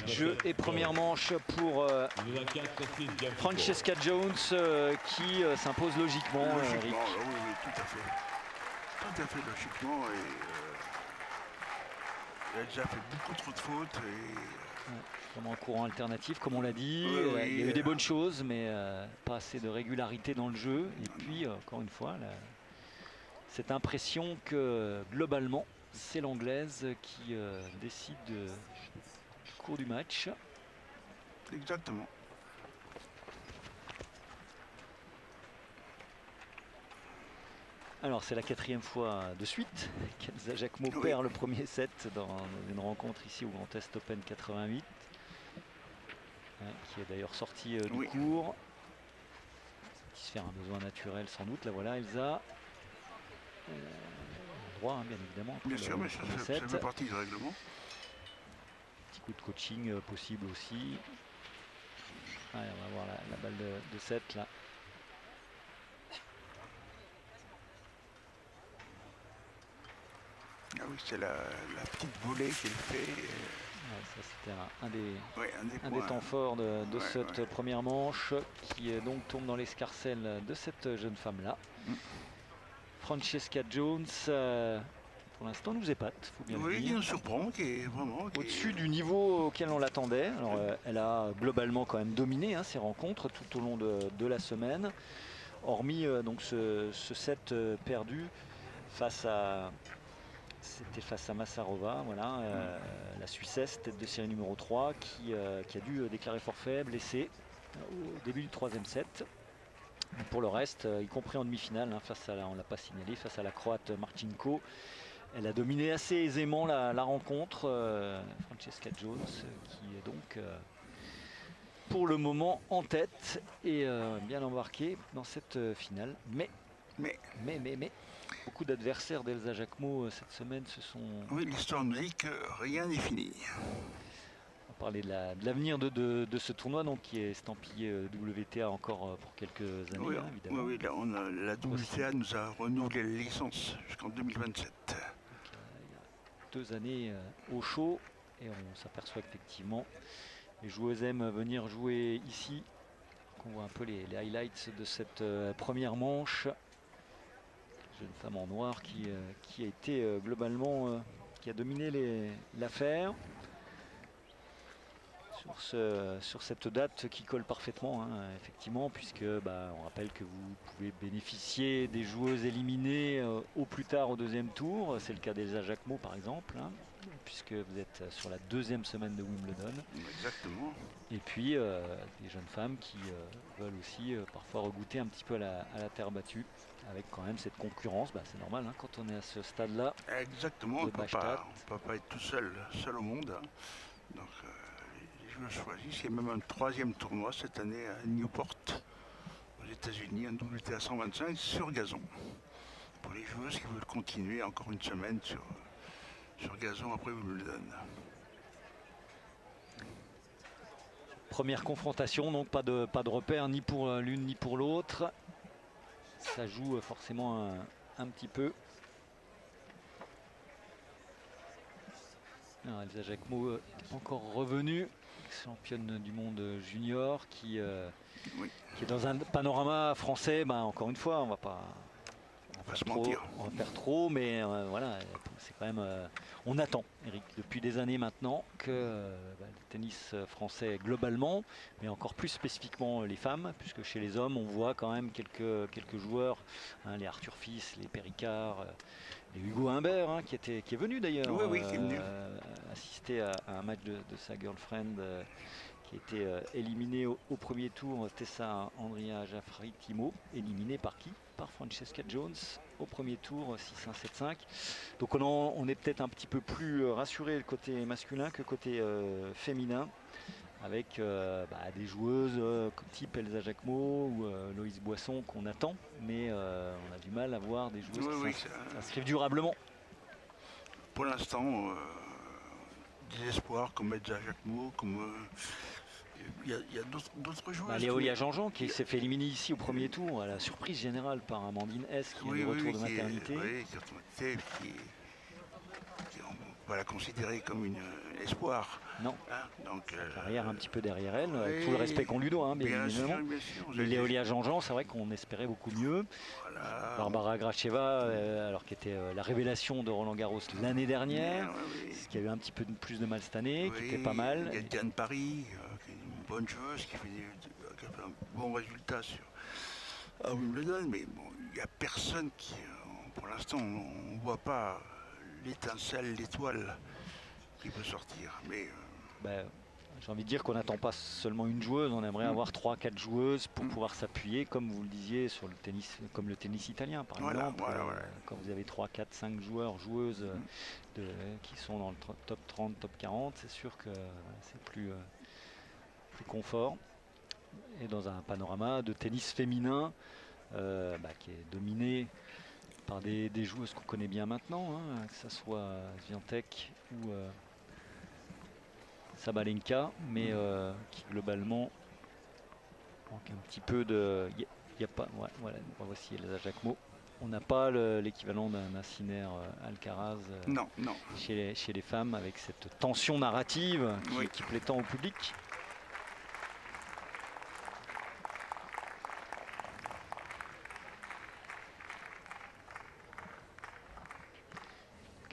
Jeu et première manche pour Francesca Jones qui s'impose logiquement. Logiquement, oui, tout à fait. Tout à fait logiquement. Elle a déjà fait beaucoup trop de fautes. Vraiment un courant alternatif, comme on l'a dit. Oui, il y a eu des bonnes choses, mais pas assez de régularité dans le jeu. Et puis, encore une fois, cette impression que globalement, c'est l'anglaise qui décide du cours du match. Exactement. Alors c'est la 4e fois de suite qu'Elsa Jacquemot perd le premier set dans une rencontre ici au Grand Est Open 88. Qui est d'ailleurs sorti du cours. Qui se fait un besoin naturel sans doute. Là voilà Elsa. Droit hein, bien évidemment. Bien sûr, mais ça fait partie du règlement. Petit coup de coaching possible aussi. Allez, on va voir la balle de 7 là. Ah oui, c'est la petite volée qu'elle fait. Ça c'était un des temps forts de cette première manche qui donc tombe dans l'escarcelle de cette jeune femme là. Francesca Jones pour l'instant nous épate, faut bien le dire. Oui, il nous surprend, qui est vraiment au-dessus du niveau auquel on l'attendait. Alors elle a globalement quand même dominé ces rencontres tout au long de la semaine, hormis donc ce set perdu face à Massarova, voilà, la Suissesse, tête de série numéro 3, qui a dû déclarer forfait, blessé au début du 3e set. Pour le reste, y compris en demi-finale, on ne l'a pas signalé, face à la Croate Marcinko, elle a dominé assez aisément la rencontre. Francesca Jones, qui est donc pour le moment en tête et bien embarquée dans cette finale. Mais. Beaucoup d'adversaires d'Elsa Jacquemot cette semaine se sont... Oui, l'histoire nous dit que rien n'est fini. On va parler de l'avenir de ce tournoi donc, qui est estampillé WTA encore pour quelques années, oui, évidemment. Oui, là, la WTA nous a renouvelé la licence jusqu'en 2027. Donc, il y a 2 années au chaud et on s'aperçoit qu'effectivement les joueuses aiment venir jouer ici. On voit un peu les highlights de cette première manche. Jeune femme en noir qui a été globalement qui a dominé l'affaire sur cette date qui colle parfaitement effectivement, puisque on rappelle que vous pouvez bénéficier des joueuses éliminées au plus tard au 2e tour. C'est le cas d'Elsa Jacquemot par exemple, puisque vous êtes sur la 2e semaine de Wimbledon. Exactement. Et puis des jeunes femmes qui veulent aussi parfois regoûter un petit peu à la terre battue, avec quand même cette concurrence. C'est normal quand on est à ce stade-là. Exactement, on ne peut pas être tout seul au monde. Donc les joueurs choisissent. Il y a même un 3e tournoi cette année à Newport, aux États-Unis, un WTA 125 sur gazon. Pour les joueuses qui veulent continuer encore une semaine sur gazon après Wimbledon. Première confrontation, donc pas de repère ni pour l'une ni pour l'autre. Ça joue forcément un petit peu. Alors, Elsa Jacquemot encore revenue, championne du monde junior, qui est dans un panorama français. Encore une fois, on va pas va faire trop, mais voilà, c'est quand même. On attend, Eric, depuis des années maintenant que le tennis français globalement, mais encore plus spécifiquement les femmes, puisque chez les hommes, on voit quand même quelques joueurs, hein, les Arthur Fils, les Péricard, et Hugo Humbert, hein, qui est venu d'ailleurs qui est venu assister à un match de sa girlfriend. Qui était éliminé au premier tour, Tessa Andrea Jaffari-Timo, éliminé par qui? Par Francesca Jones au premier tour, 6-1, 7-5. Donc on est peut-être un petit peu plus rassuré le côté masculin que côté féminin, avec des joueuses comme type Elsa Jacquemot ou Loïse Boisson qu'on attend, mais on a du mal à voir des joueuses qui s'inscrivent durablement. Pour l'instant, des espoirs comme Elsa Jacquemot, comme... Il y a d'autres joueurs. Léolia Jean-Jean qui s'est fait éliminer ici au premier tour à la surprise générale par Amandine S qui est de retour de maternité. On va la considérer comme une espoir. Non. Hein, donc, carrière un petit peu derrière elle, tout le respect qu'on lui doit, hein, bien évidemment. sûr, mais Léolia Jean-Jean, c'est vrai qu'on espérait beaucoup mieux. Voilà. Barbara Gracheva, alors qui était la révélation de Roland Garros l'année dernière, ce qui a eu un petit peu plus de mal cette année, qui était pas mal. Il y a Diane Paris, qui est une bonne joueuse, qui a fait un bon résultat à Wimbledon, mais bon, il n'y a personne qui, pour l'instant, on ne voit pas l'étincelle, l'étoile qui peut sortir. Mais j'ai envie de dire qu'on n'attend pas seulement une joueuse, on aimerait avoir 3-4 joueuses pour pouvoir s'appuyer, comme vous le disiez, sur le tennis, comme le tennis italien par exemple. Quand vous avez 3, 4, 5 joueurs, joueuses qui sont dans le top 30, top 40, c'est sûr que c'est plus confort. Et dans un panorama de tennis féminin qui est dominé par des joueuses qu'on connaît bien maintenant, hein, que ce soit Swiatek ou Sabalenka, mais qui globalement manque un petit peu de... Y a pas, voici Elsa Jacquemot. On n'a pas l'équivalent d'un Sinner Alcaraz non. Chez les femmes, avec cette tension narrative qui plaît tant au public.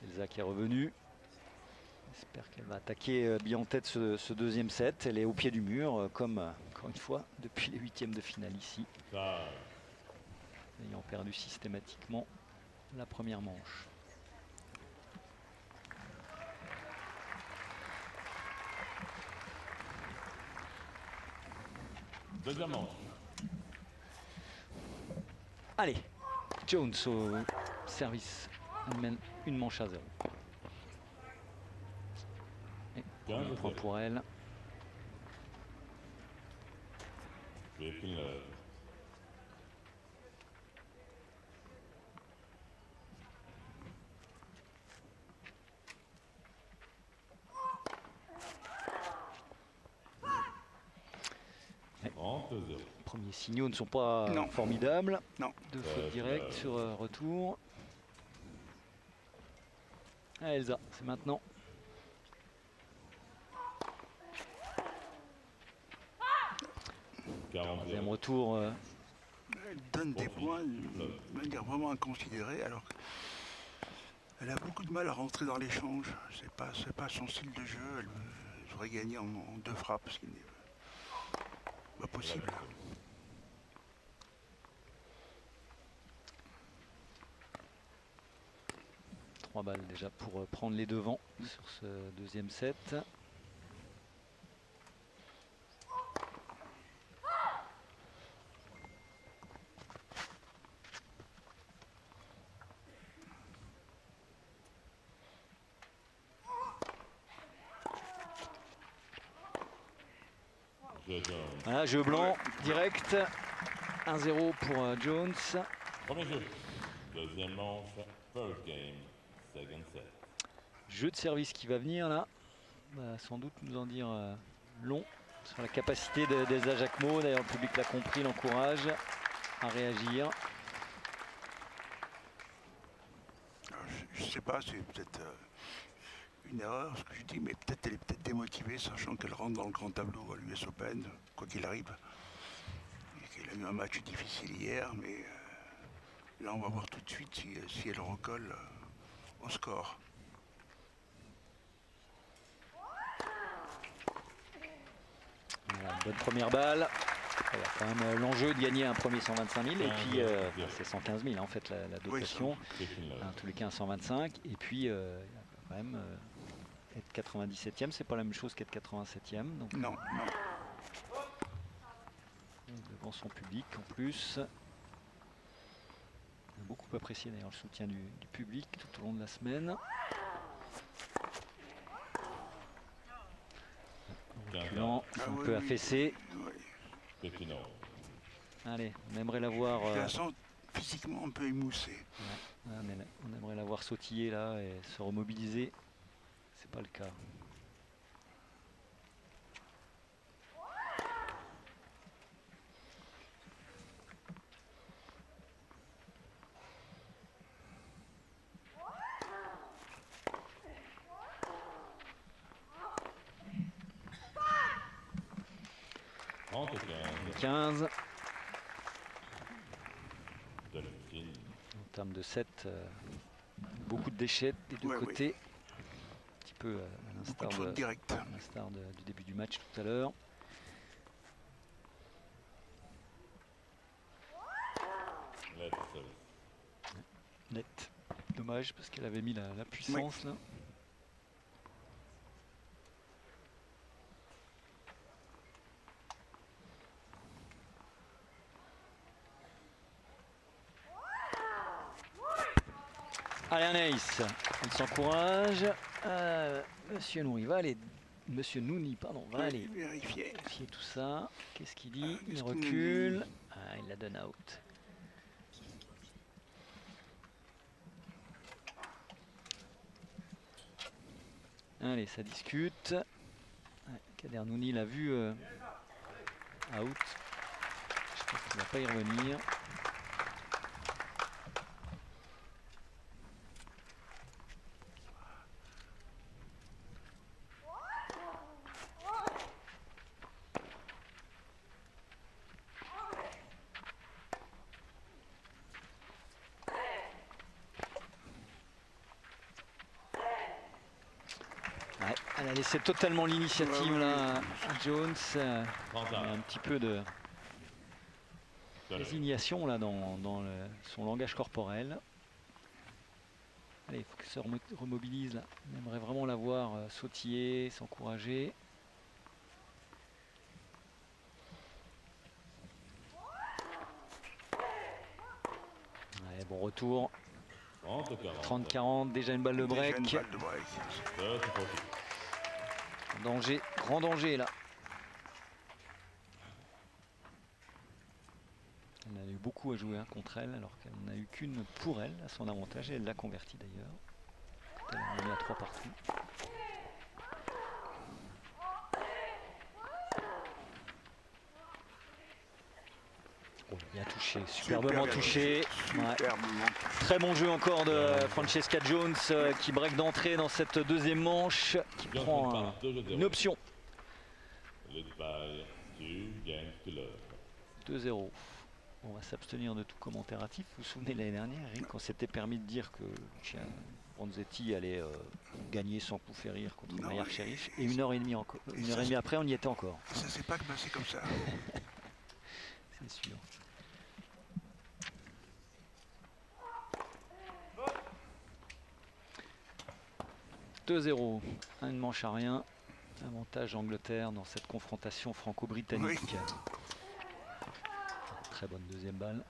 Elsa qui est revenue. J'espère qu'elle va attaquer bien en tête ce deuxième set. Elle est au pied du mur, comme encore une fois depuis les huitièmes de finale ici. Ayant perdu systématiquement la première manche. Deuxième manche. Allez, Jones au service. Elle mène une manche à 0. Un point pour elle. Premiers signaux ne sont pas formidables. Non. Deux fautes directes sur retour. Elsa, c'est maintenant. Troisième retour. Elle donne des points de manière vraiment inconsidérée, alors qu'elle a beaucoup de mal à rentrer dans l'échange. C'est pas son style de jeu. Elle devrait gagner en 2 frappes, ce qui n'est pas possible. 3 balles déjà pour prendre les devants sur ce deuxième set. Voilà, jeu blanc direct. 1-0 pour Jones. Premier jeu. Deuxième manche. First game. Second set. Jeu de service qui va venir là. Va sans doute nous en dire long sur la capacité d'Elsa Jacquemot. D'ailleurs, le public l'a compris, l'encourage à réagir. Je sais pas, c'est peut-être une erreur ce que je dis, mais peut-être elle est peut-être démotivée, sachant qu'elle rentre dans le grand tableau à l'US Open, quoi qu'il arrive. Et qu'elle a eu un match difficile hier, mais Là, on va voir tout de suite si elle recolle au score. Voilà, bonne première balle. Il y a quand même l'enjeu de gagner un premier 125 000 et puis c'est 115 000 en fait la dotation. En tous les cas un 125 et puis il y a quand même être 97e, c'est pas la même chose qu'être 87e. Donc, non. Devant son public en plus. On a beaucoup apprécié d'ailleurs le soutien du public tout au long de la semaine. Reculant, c'est un peu affaissé. Allez, on aimerait la voir. Je la sens physiquement un peu émoussée. Ouais, mais on aimerait la voir sautiller là et se remobiliser. C'est pas le cas. En 15. Delphine. En termes de 7, beaucoup de déchets des deux côtés. Un petit peu à l'instar du début du match tout à l'heure. Net. Dommage parce qu'elle avait mis la puissance là. Allez, un ace. Il s'encourage. Monsieur Nouni va aller. Monsieur Nouni, pardon, va aller vérifier tout ça. Qu'est-ce qu'il dit? Il recule. Il la donne out. Allez, ça discute. Kader Nouni l'a vu out. Je pense qu'il ne va pas y revenir. Elle a laissé totalement l'initiative là à Jones. Il y a un petit peu de résignation là dans son langage corporel. Allez, il faut qu'elle se remobilise là. On aimerait vraiment la voir sautiller, s'encourager. Allez, bon retour. 30-40, déjà une balle de break. Danger, grand danger là. Elle a eu beaucoup à jouer contre elle, alors qu'elle n'a eu qu'une pour elle, à son avantage, et elle l'a converti d'ailleurs. Elle a mis à 3 partout. Oh, bien touché, superbement touché. Très bon jeu encore de Francesca Jones qui break d'entrée dans cette deuxième manche, qui prend une option. 2-0. On va s'abstenir de tout commentaire hâtif. Vous vous souvenez l'année dernière, Eric, on s'était permis de dire que Bronzetti allait gagner sans coup férir contre Maillard Sheriff. Et une heure et demie après, on y était encore. Ça s'est pas passé comme ça. C'est sûr. « 2-0, une manche à rien. Avantage Angleterre dans cette confrontation franco-britannique. Oui. Très bonne deuxième balle.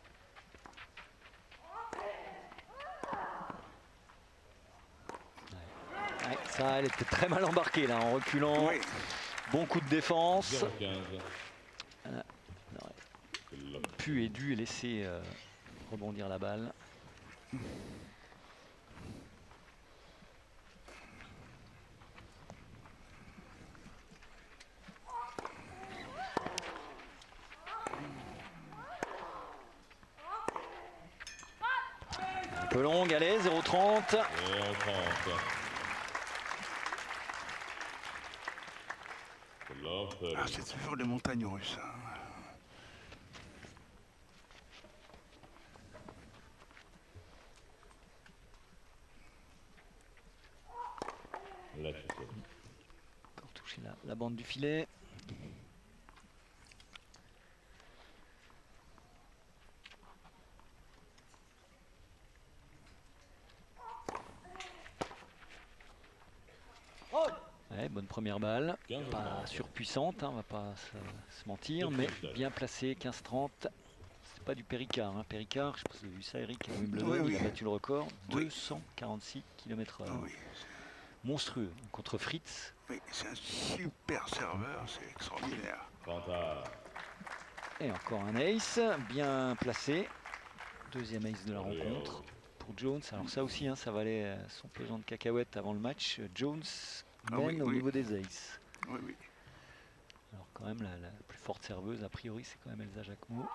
Ouais, ça, elle était très mal embarquée là, en reculant. Oui. Bon coup de défense. Elle aurait pu et dû laisser rebondir la balle. Un peu longue, allez, 0,30. Ah, c'est toujours les montagnes russes. Hein. Left. Encore touché la bande du filet. Ouais, bonne première balle, pas surpuissante, hein, on va pas se mentir, mais bien placé, 15-30. C'est pas du Péricard, hein. Péricard, je sais pas si vous avez vu ça, Eric, à Wimbledon, Oui, oui. il a battu le record, Oui. 246 km/h. Oui, Monstrueux, contre Fritz. oui, c'est un super serveur, c'est extraordinaire. 30 à Et encore un ace, bien placé. Deuxième ace de la rencontre pour Jones. Alors ça aussi, hein, ça valait son pesant de cacahuètes avant le match. Jones Ah mène oui, au oui. niveau des aces. Oui, oui. Alors quand même, la plus forte serveuse, a priori, c'est quand même Elsa Jacquemot.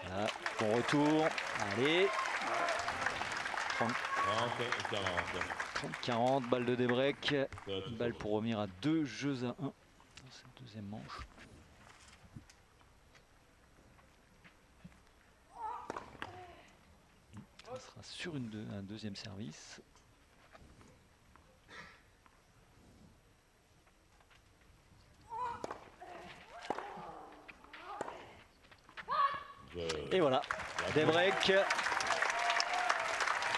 Voilà, bon retour. Allez. 30 et 40. 30-40, balle de débreak. Une balle pour revenir à 2 jeux à 1 dans cette deuxième manche. Ça sera sur un deuxième service. Et voilà, des breaks.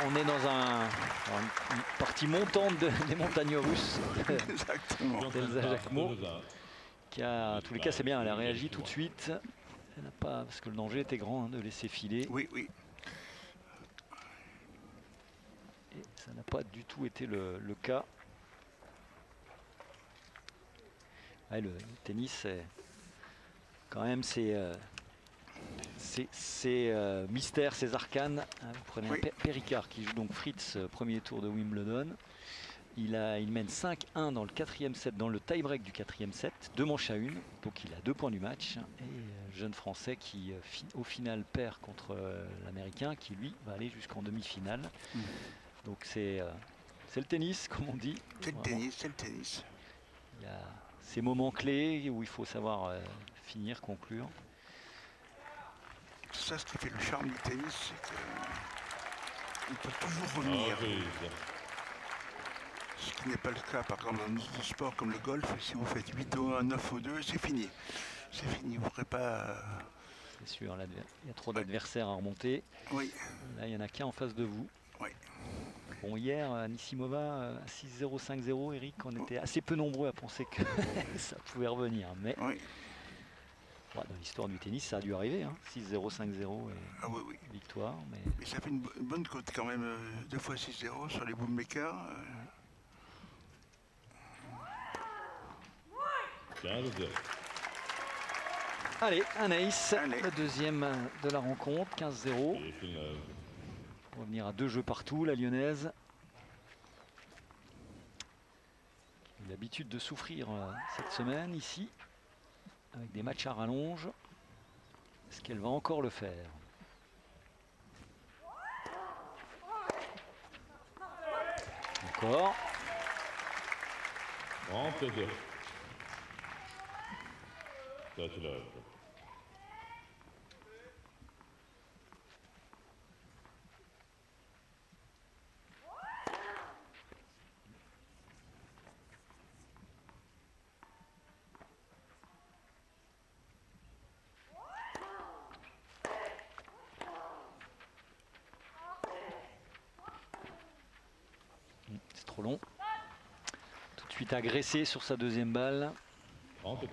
On est dans une partie montante des montagnes russes. Exactement. Elsa Jacquemot, qui a, en tous les cas, c'est bien, elle a réagi tout de suite. Elle n'a pas, parce que le danger était grand, hein, de laisser filer. Oui, oui. Et ça n'a pas du tout été le cas. Ouais, le tennis, quand même, c'est mystère, ces arcanes. Hein, vous prenez Oui. un Péricard qui joue donc Fritz, premier tour de Wimbledon. Il mène 5-1 dans le quatrième set, dans le tie-break du quatrième set, 2 manches à 1, donc il a 2 points du match. Et jeune français qui au final perd contre l'américain qui lui va aller jusqu'en demi-finale. Donc c'est le tennis, comme on dit. C'est le Vraiment. tennis, c'est le tennis. Il y a ces moments clés où il faut savoir finir, conclure. C'est ça ce qui fait le charme du tennis, c'est qu'on peut toujours revenir. Ce qui n'est pas le cas par exemple dans d'autres sports comme le golf. Si vous faites 8-1, 9-2, c'est fini. C'est fini, vous ne pourrez pas... C'est sûr, là, il y a trop d'adversaires à remonter. Oui, Là, il n'y en a qu'un en face de vous. oui. Bon, hier, Anisimova, 6-0, 5-0, Eric, on était assez peu nombreux à penser que ça pouvait revenir. Mais Oui. ouais, dans l'histoire du tennis, ça a dû arriver. Hein. 6-0, 5-0 et Ah oui, oui. victoire. Mais Mais ça fait une bonne cote quand même, 2 fois 6-0 sur les bookmakers. 15. allez, un ace, Allez. le deuxième de la rencontre, 15-0. Et Villeneuve. On va revenir à 2 jeux partout, la lyonnaise. Qui a eu l'habitude de souffrir cette semaine ici, avec des matchs à rallonge. Est-ce qu'elle va encore le faire? Encore. 32. Touch love. C'est trop long. Tout de suite agressé sur sa deuxième balle. 30-15.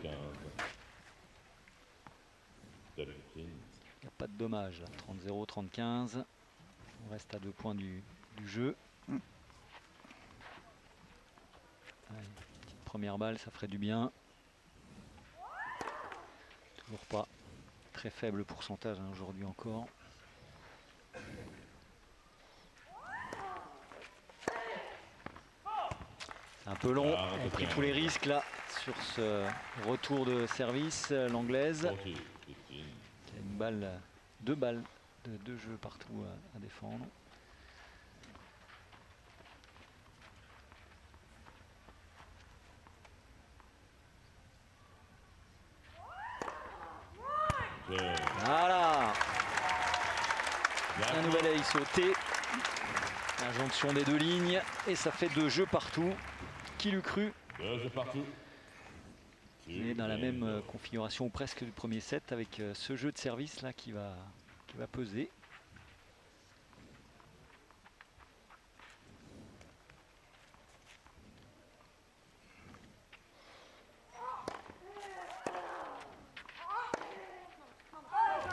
17. Il n'y a pas de dommage. 30-0, 30-15. On reste à 2 points du jeu. Allez, petite première balle, ça ferait du bien. Toujours pas. Très faible pourcentage hein, aujourd'hui encore. C'est un peu long. Elle a pris tous les risques là sur ce retour de service. L'anglaise 40. 15. qui a une balle, 2 balles de 2 jeux partout à défendre. Voilà. Un nouvel ace sauté. La jonction des deux lignes et ça fait 2 jeux partout. Qui l'eût cru? 2 jeux partout. On est dans la même configuration ou presque du premier set avec ce jeu de service là qui va peser.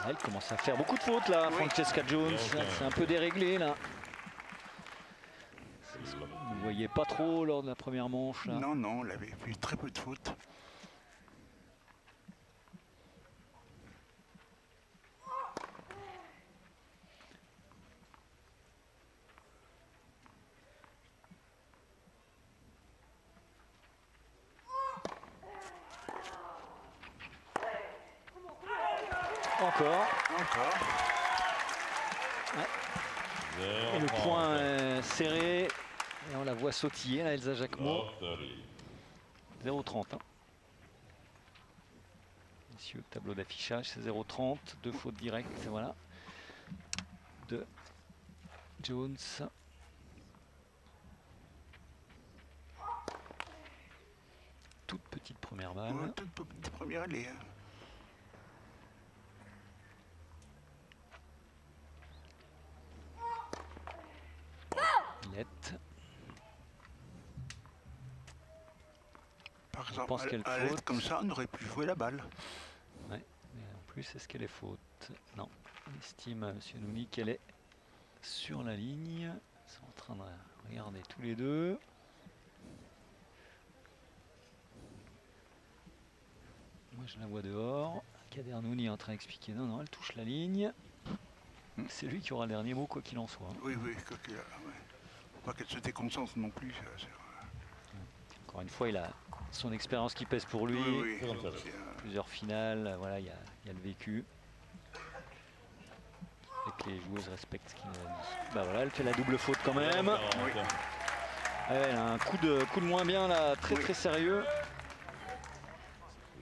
Elle commence à faire beaucoup de fautes là, Oui. Francesca Jones. C'est un peu déréglé là. Vous ne voyez pas trop lors de la première manche là. Non, non, elle avait fait très peu de fautes. Encore. Encore. Et le point est serré. Et on la voit sautiller là, Elsa Jacquemot. 0,30. Hein. Messieurs, tableau d'affichage, c'est 0,30. 2 fautes directes, voilà. De Jones. Toute petite première balle. Ouais, toute petite première allée. Hein. Lette. Par exemple, pense qu'elle à l'aide faute. comme ça, on aurait pu jouer la balle. Ouais. Mais en plus, est-ce qu'elle est faute? Non. On estime, M. Nouni, qu'elle est sur la ligne. Ils sont en train de regarder tous les deux. Moi, je la vois dehors. Kader Nouni est en train d'expliquer. Non, non, elle touche la ligne. C'est lui qui aura le dernier mot, quoi qu'il en soit. Oui, oui, quoi qu'il a. Ouais. Faut pas qu'elle se déconcentre non plus. Encore une fois, il a son expérience qui pèse pour lui. Oui, oui. C'est comme ça. Plusieurs finales, voilà, il y a le vécu. Et que les joueuses respectent ce qu'il a dit. Bah voilà, elle fait la double faute quand même. Oui. Ouais, elle a un coup de moins bien là, très Oui. très sérieux.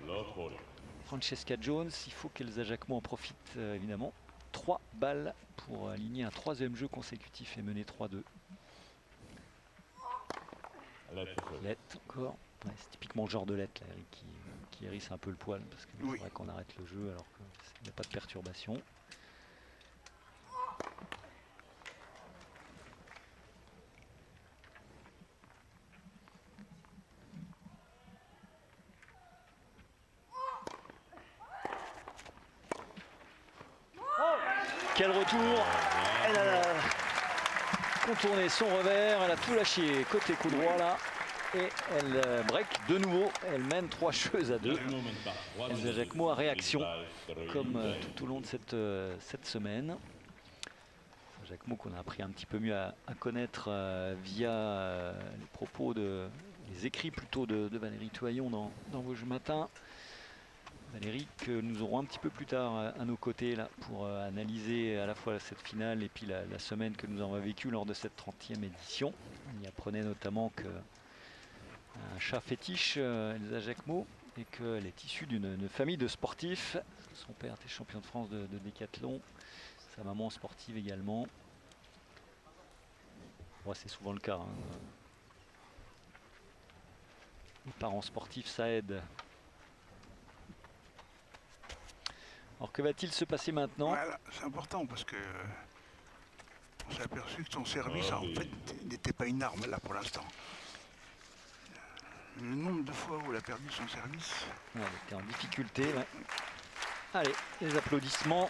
Love ball. Francesca Jones, il faut qu'Elsa Jacquemot en profite évidemment. 3 balles pour aligner un 3e jeu consécutif et mener 3-2. Lette encore. Ouais, c'est typiquement le genre de Lette là, Eric, qui hérisse un peu le poil parce que Oui. c'est vrai qu'on arrête le jeu alors qu'il n'y a pas de perturbation. Quel retour! Elle a contourné son revers, elle a tout lâché côté coup droit là. Et elle break de nouveau, elle mène 3 jeux à 2. Elsa Jacquemot a réaction, comme tout au long de cette semaine. Jacquemot qu'on a appris un petit peu mieux à connaître via les propos, les écrits plutôt de Valérie Toyon dans vos jeux matins. Valérie, que nous aurons un petit peu plus tard à nos côtés là, pour analyser à la fois cette finale et puis la semaine que nous avons vécue lors de cette 30e édition. On y apprenait notamment qu'un chat fétiche, Elsa Jacquemot, et qu'elle est issue d'une famille de sportifs. Son père était champion de France de décathlon, sa maman sportive également. Ouais, c'est souvent le cas. Hein. Les parents sportifs, ça aide. Alors que va-t-il se passer maintenant? Voilà, c'est important parce que on s'est aperçu que son service en fait n'était pas une arme là pour l'instant. Le nombre de fois où elle a perdu son service. Ouais, elle était en difficulté. Ouais. Allez, les applaudissements.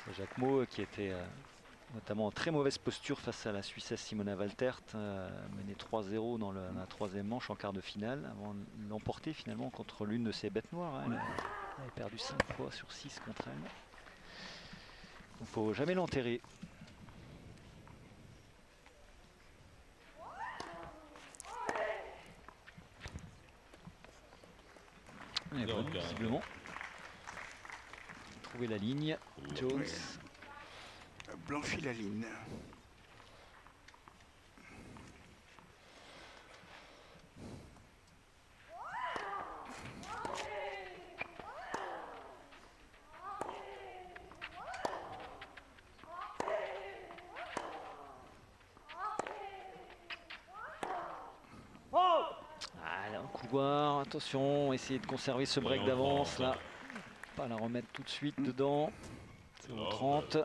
C'est Jacquemot qui était notamment en très mauvaise posture face à la Suissesse Simona Waltert, menée 3-0 dans la 3e manche en quart de finale, avant de l'emporter finalement contre l'une de ses bêtes noires. Hein. Elle avait perdu 5 fois sur 6 contre elle. Il ne faut jamais l'enterrer. Elle est bonne, visiblement. Trouver la ligne. Jones. Blanchit la ligne. Edouard, attention, essayer de conserver ce break d'avance là. Pas la remettre tout de suite dedans. 0,30.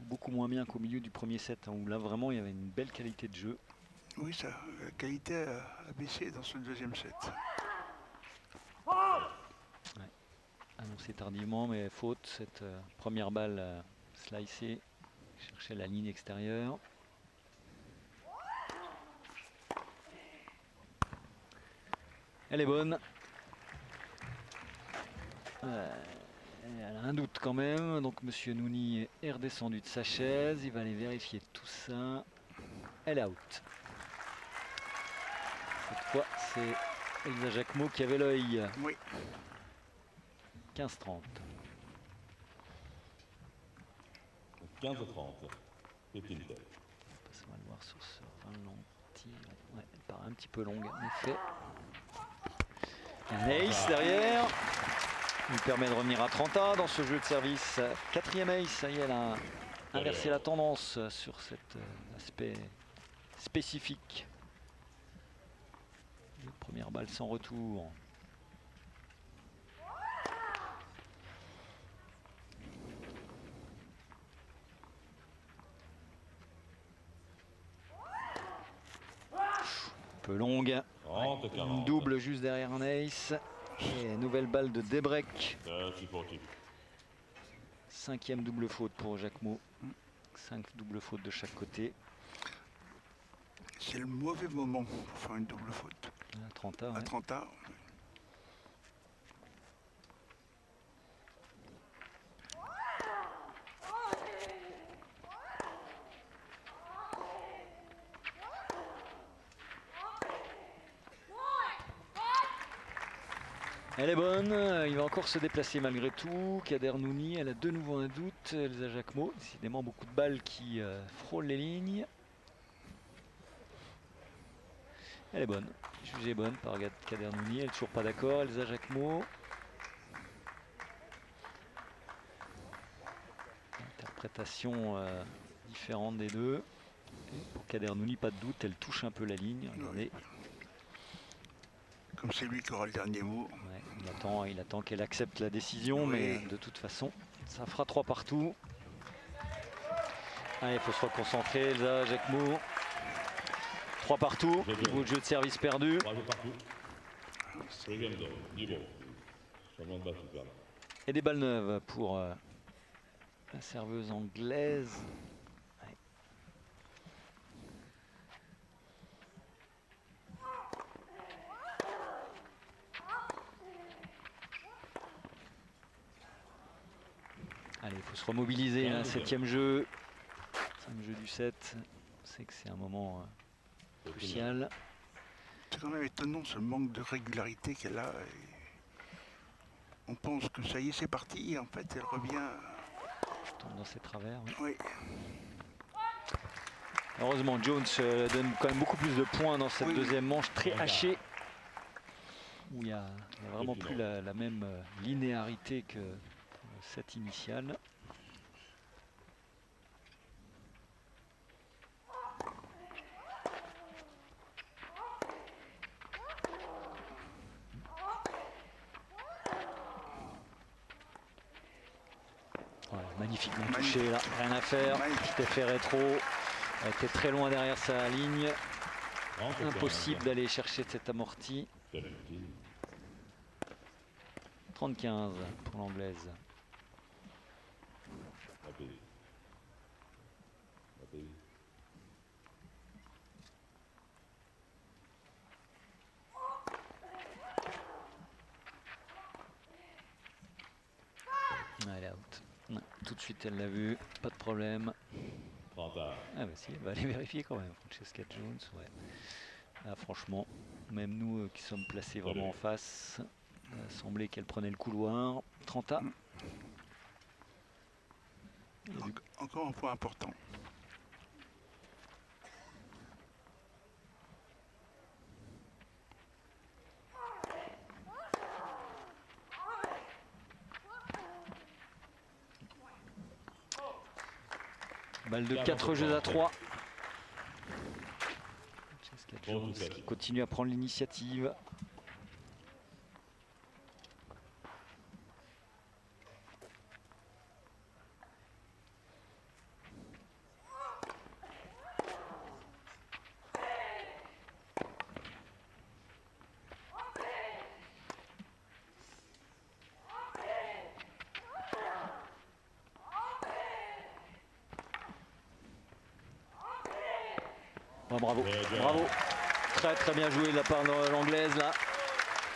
Beaucoup moins bien qu'au milieu du premier set, hein, où là vraiment il y avait une belle qualité de jeu. Oui, ça, la qualité a baissé dans ce deuxième set. Ouais. Annoncé tardivement, mais faute. Cette première balle slicée, chercher la ligne extérieure. Elle est bonne. Elle a un doute quand même, donc Monsieur Nouni est redescendu de sa chaise, il va aller vérifier tout ça. Elle est out. Cette fois, c'est Elsa Jacquemot qui avait l'œil. Oui. 15-30. 15-30. Pépine tête. On va le voir sur ce ralenti. Ouais, elle part un petit peu longue en effet. Un ace derrière. Il permet de revenir à 30 dans ce jeu de service. Quatrième ace, ça y est, elle a inversé la tendance sur cet aspect spécifique. Première balle sans retour. Un peu longue. Une double juste derrière un ace. Et nouvelle balle de débreak. 5e double faute pour Jacquemot. 5 doubles fautes de chaque côté. C'est le mauvais moment pour faire une double faute. À 30 ans. À 30 ans. Elle est bonne, il va encore se déplacer malgré tout. Kader Nouni, elle a de nouveau un doute. Elsa Jacquemot, décidément beaucoup de balles qui frôlent les lignes. Elle est bonne, jugée bonne par Kader Nouni, elle n'est toujours pas d'accord. Elsa Jacquemot. Interprétation différente des deux. Et pour Kader Nouni, pas de doute, elle touche un peu la ligne. Regardez. Comme c'est lui qui aura le dernier mot. Ouais, il attend qu'elle accepte la décision, mais de toute façon, ça fera 3 partout. Allez, il faut se reconcentrer, Elsa Jacquemot. 3 partout, niveau de jeu de service perdu. 3 partout. Deuxième zone, niveau. Changement de balle superbe. Et des balles neuves pour la serveuse anglaise. Ouais. Allez, il faut se remobiliser, hein, 7e jeu. 5 jeux du 7. On sait que c'est un moment crucial. C'est quand même étonnant ce manque de régularité qu'elle a. Et on pense que ça y est, c'est parti. Et en fait, elle revient. Je tombe dans ses travers. Oui. Heureusement, Jones donne quand même beaucoup plus de points dans cette deuxième manche très hachée. Où il n'y a vraiment plus la même linéarité que le set initial. Magnifiquement touché là, rien à faire. Petit effet rétro. Elle était très loin derrière sa ligne. Impossible d'aller chercher cet amorti. 30-15 pour l'anglaise. Elle est out. Non, tout de suite elle l'a vu, pas de problème. Ah bah si, elle va aller vérifier quand même. Francesca Jones, ouais. Là, franchement, même nous qui sommes placés vraiment en face, il semblait qu'elle prenait le couloir. 30 A. Encore un point important. Balle de 4 jeux à 3. Francesca Jones qui continue à prendre l'initiative. Oh, bravo, bravo. Très très bien joué de la part de l'anglaise là.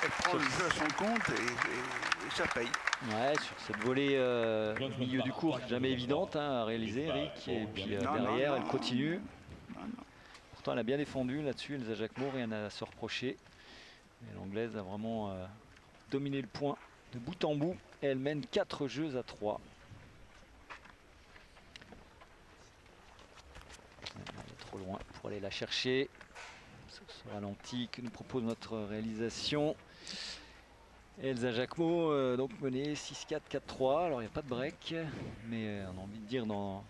Elle prend le jeu à son compte et ça paye. Ouais, sur cette volée milieu du court, jamais évidente hein, à réaliser, Eric. Et puis derrière, elle continue. Pourtant, elle a bien défendu là-dessus. Elsa Jacquemot, rien à se reprocher. L'anglaise a vraiment dominé le point de bout en bout. Et elle mène 4 jeux à 3. Elle est trop loin pour aller la chercher. Ce ralenti que nous propose notre réalisation. Elsa Jacquemot donc menée 6-4, 4-3. Alors il n'y a pas de break, mais on a envie de dire dans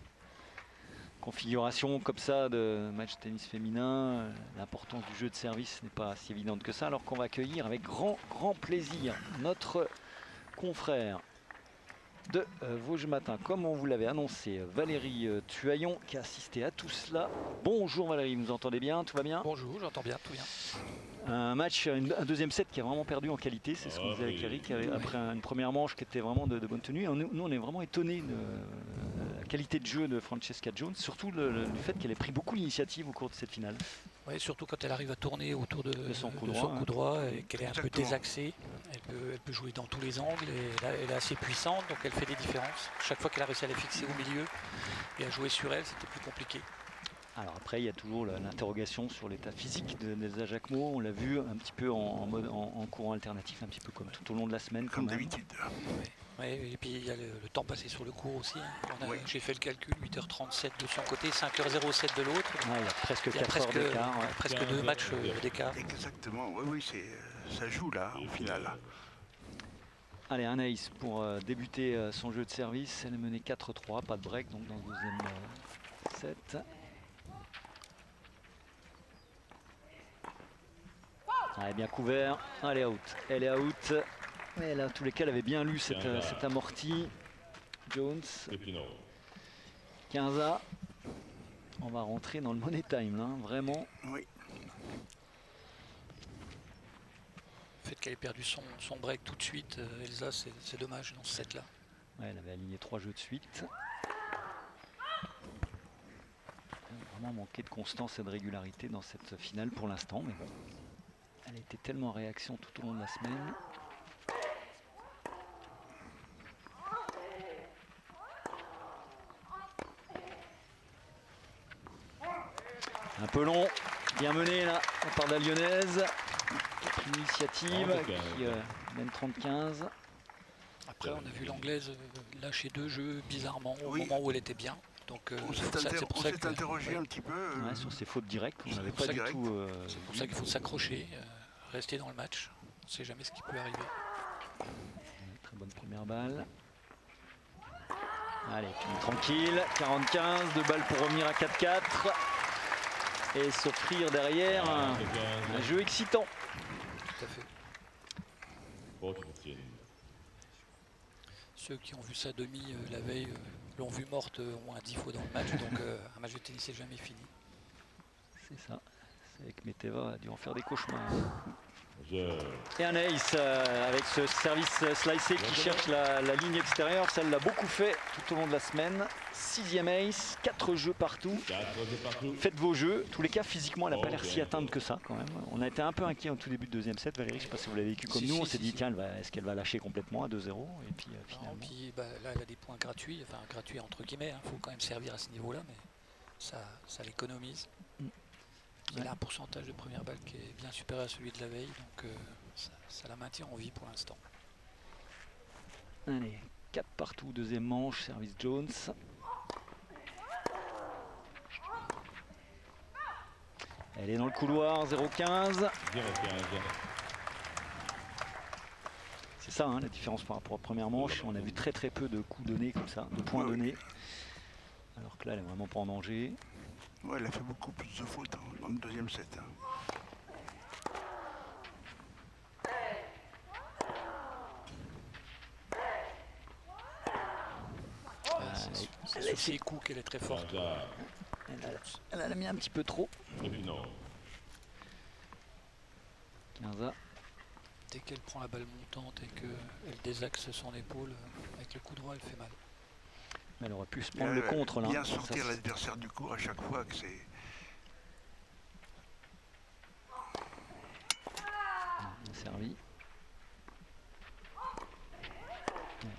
configuration comme ça de match de tennis féminin, l'importance du jeu de service n'est pas si évidente que ça. Alors qu'on va accueillir avec grand plaisir notre confrère de Vosges Matin, comme on vous l'avait annoncé, Valérie Tuaillon qui a assisté à tout cela. Bonjour Valérie, vous nous entendez bien? Tout va bien? Bonjour, j'entends bien, tout bien. Un match, un deuxième set qui a vraiment perdu en qualité, c'est ce qu'on disait avec Eric, après une première manche qui était vraiment de bonne tenue. Et nous on est vraiment étonnés de la qualité de jeu de Francesca Jones, surtout du fait qu'elle ait pris beaucoup l'initiative au cours de cette finale. Oui, surtout quand elle arrive à tourner autour de son coup droit, droit et qu'elle est un peu désaxée. Elle peut jouer dans tous les angles et elle est assez puissante, donc elle fait des différences. Chaque fois qu'elle a réussi à les fixer au milieu et à jouer sur elle, c'était plus compliqué. Alors après, il y a toujours l'interrogation sur l'état physique d'Elsa Jacquemot. On l'a vu un petit peu en courant alternatif, un petit peu comme tout au long de la semaine. Comme d'habitude. Oui, et puis il y a le temps passé sur le court aussi. J'ai fait le calcul, 8h37 de son côté, 5h07 de l'autre. Il y a presque 4 heures d'écart. Presque 2 matchs d'écart. Exactement, oui, ça joue là, au final. Allez, un ace pour débuter son jeu de service. Elle est menée 4-3, pas de break donc dans le deuxième set. Elle est bien couvert, elle est out. Elle est out. Mais là, en tous les cas, elle avait bien lu cette amortie. Jones. 15A. On va rentrer dans le money time, là, vraiment. Oui. Le fait qu'elle ait perdu son break tout de suite, Elsa, c'est dommage dans ce set-là. Ouais, elle avait aligné 3 jeux de suite. Elle a vraiment manqué de constance et de régularité dans cette finale pour l'instant, mais bon. Elle a été tellement en réaction tout au long de la semaine. Un peu long, bien mené là, par la Lyonnaise. Initiative qui mène 30-15. Après, on a vu l'anglaise lâcher 2 jeux bizarrement au moment où elle était bien. Donc, on s'est interrogé un petit peu. Sur ses fautes directes, on n'avait pas du tout. C'est pour ça qu'il faut s'accrocher. Rester dans le match, on ne sait jamais ce qui peut arriver. Très bonne première balle. Allez, tranquille, 45, 2 balles pour revenir à 4-4 et s'offrir derrière un jeu excitant. Tout à fait. Ceux qui ont vu sa demi la veille l'ont vue morte au moins 10 fois dans le match, donc un match de tennis n'est jamais fini. C'est ça. C'est avec Meteva, a dû en faire des cauchemars. Et un ace avec ce service slicé qui cherche la ligne extérieure. Ça l'a beaucoup fait tout au long de la semaine. 6e ace, 4 jeux partout. Faites vos jeux. En tous les cas, physiquement, elle n'a pas l'air si atteinte que ça quand même. On a été un peu inquiet au tout début de deuxième set. Valérie, je ne sais pas si vous l'avez vécu comme nous. On s'est dit, tiens, est-ce qu'elle va lâcher complètement à 2-0? Et puis finalement. Non, puis, là, elle a des points gratuits. Enfin, gratuits entre guillemets. Il faut quand même servir à ce niveau-là, mais ça l'économise. Il a un pourcentage de première balle qui est bien supérieur à celui de la veille, donc ça la maintient en vie pour l'instant. Allez, 4 partout, deuxième manche, service Jones. Elle est dans le couloir, 0-15. C'est ça la différence par rapport à la première manche. On a vu très peu de coups donnés comme ça, de points donnés. Alors que là, elle est vraiment pas en danger. Ouais, elle a fait beaucoup plus de fautes dans le deuxième set. C'est sur ses coups qu'elle est très forte. Elle a mis un petit peu trop. Tribunal. 15A. Dès qu'elle prend la balle montante et qu'elle désaxe son épaule, avec le coup droit, elle fait mal. Mais elle aurait pu se prendre le contre là. Bien sortir l'adversaire du cours à chaque fois que c'est... Bien servi.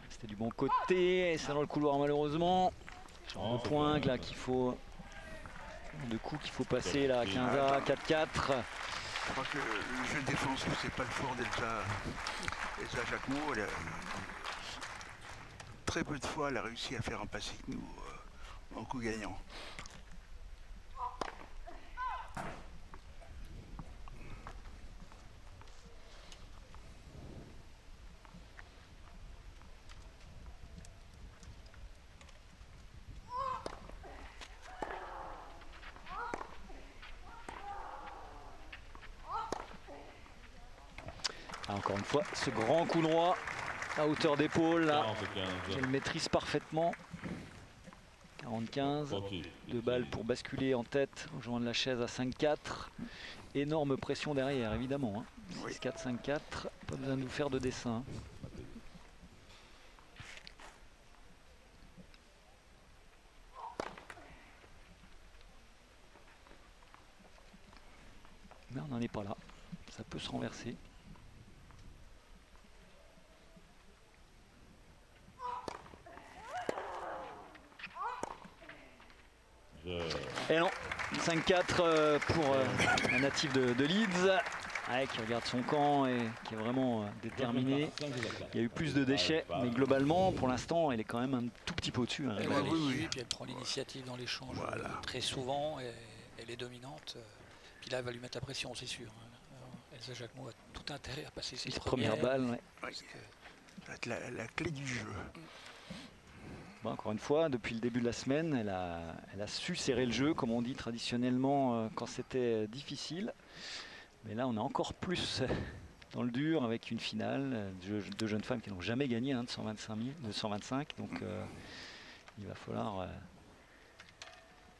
C'était du bon côté, et c'est dans le couloir malheureusement. Genre de points là qu'il faut. De coups qu'il faut passer là, 15A, 4-4. Je crois que le jeu défensif, c'est pas le fort d'Elsa Jacquemot. Très peu de fois, elle a réussi à faire un passing nous en coup gagnant. Encore une fois, ce grand coup droit à hauteur d'épaule là, qu'elle maîtrise parfaitement. 45, 2 balles pour basculer en tête, rejoindre la chaise à 5-4. Énorme pression derrière évidemment. 6-4, 5-4, pas besoin de nous faire de dessin. Mais on n'en est pas là, ça peut se renverser. Et non, 5-4 pour un natif de Leeds, qui regarde son camp et qui est vraiment déterminé. Il y a eu plus de déchets, mais globalement, pour l'instant, elle est quand même un tout petit peu au-dessus. Oui, puis elle prend l'initiative dans l'échange très souvent, et elle est dominante. Puis là, elle va lui mettre la pression, c'est sûr. Elsa Jacquemot a tout intérêt à passer ses premières balles. Ouais. Ça va être la clé du jeu. Bon, encore une fois, depuis le début de la semaine, elle a su serrer le jeu, comme on dit traditionnellement quand c'était difficile. Mais là, on est encore plus dans le dur avec une finale de jeunes femmes qui n'ont jamais gagné de 125. Donc, il va falloir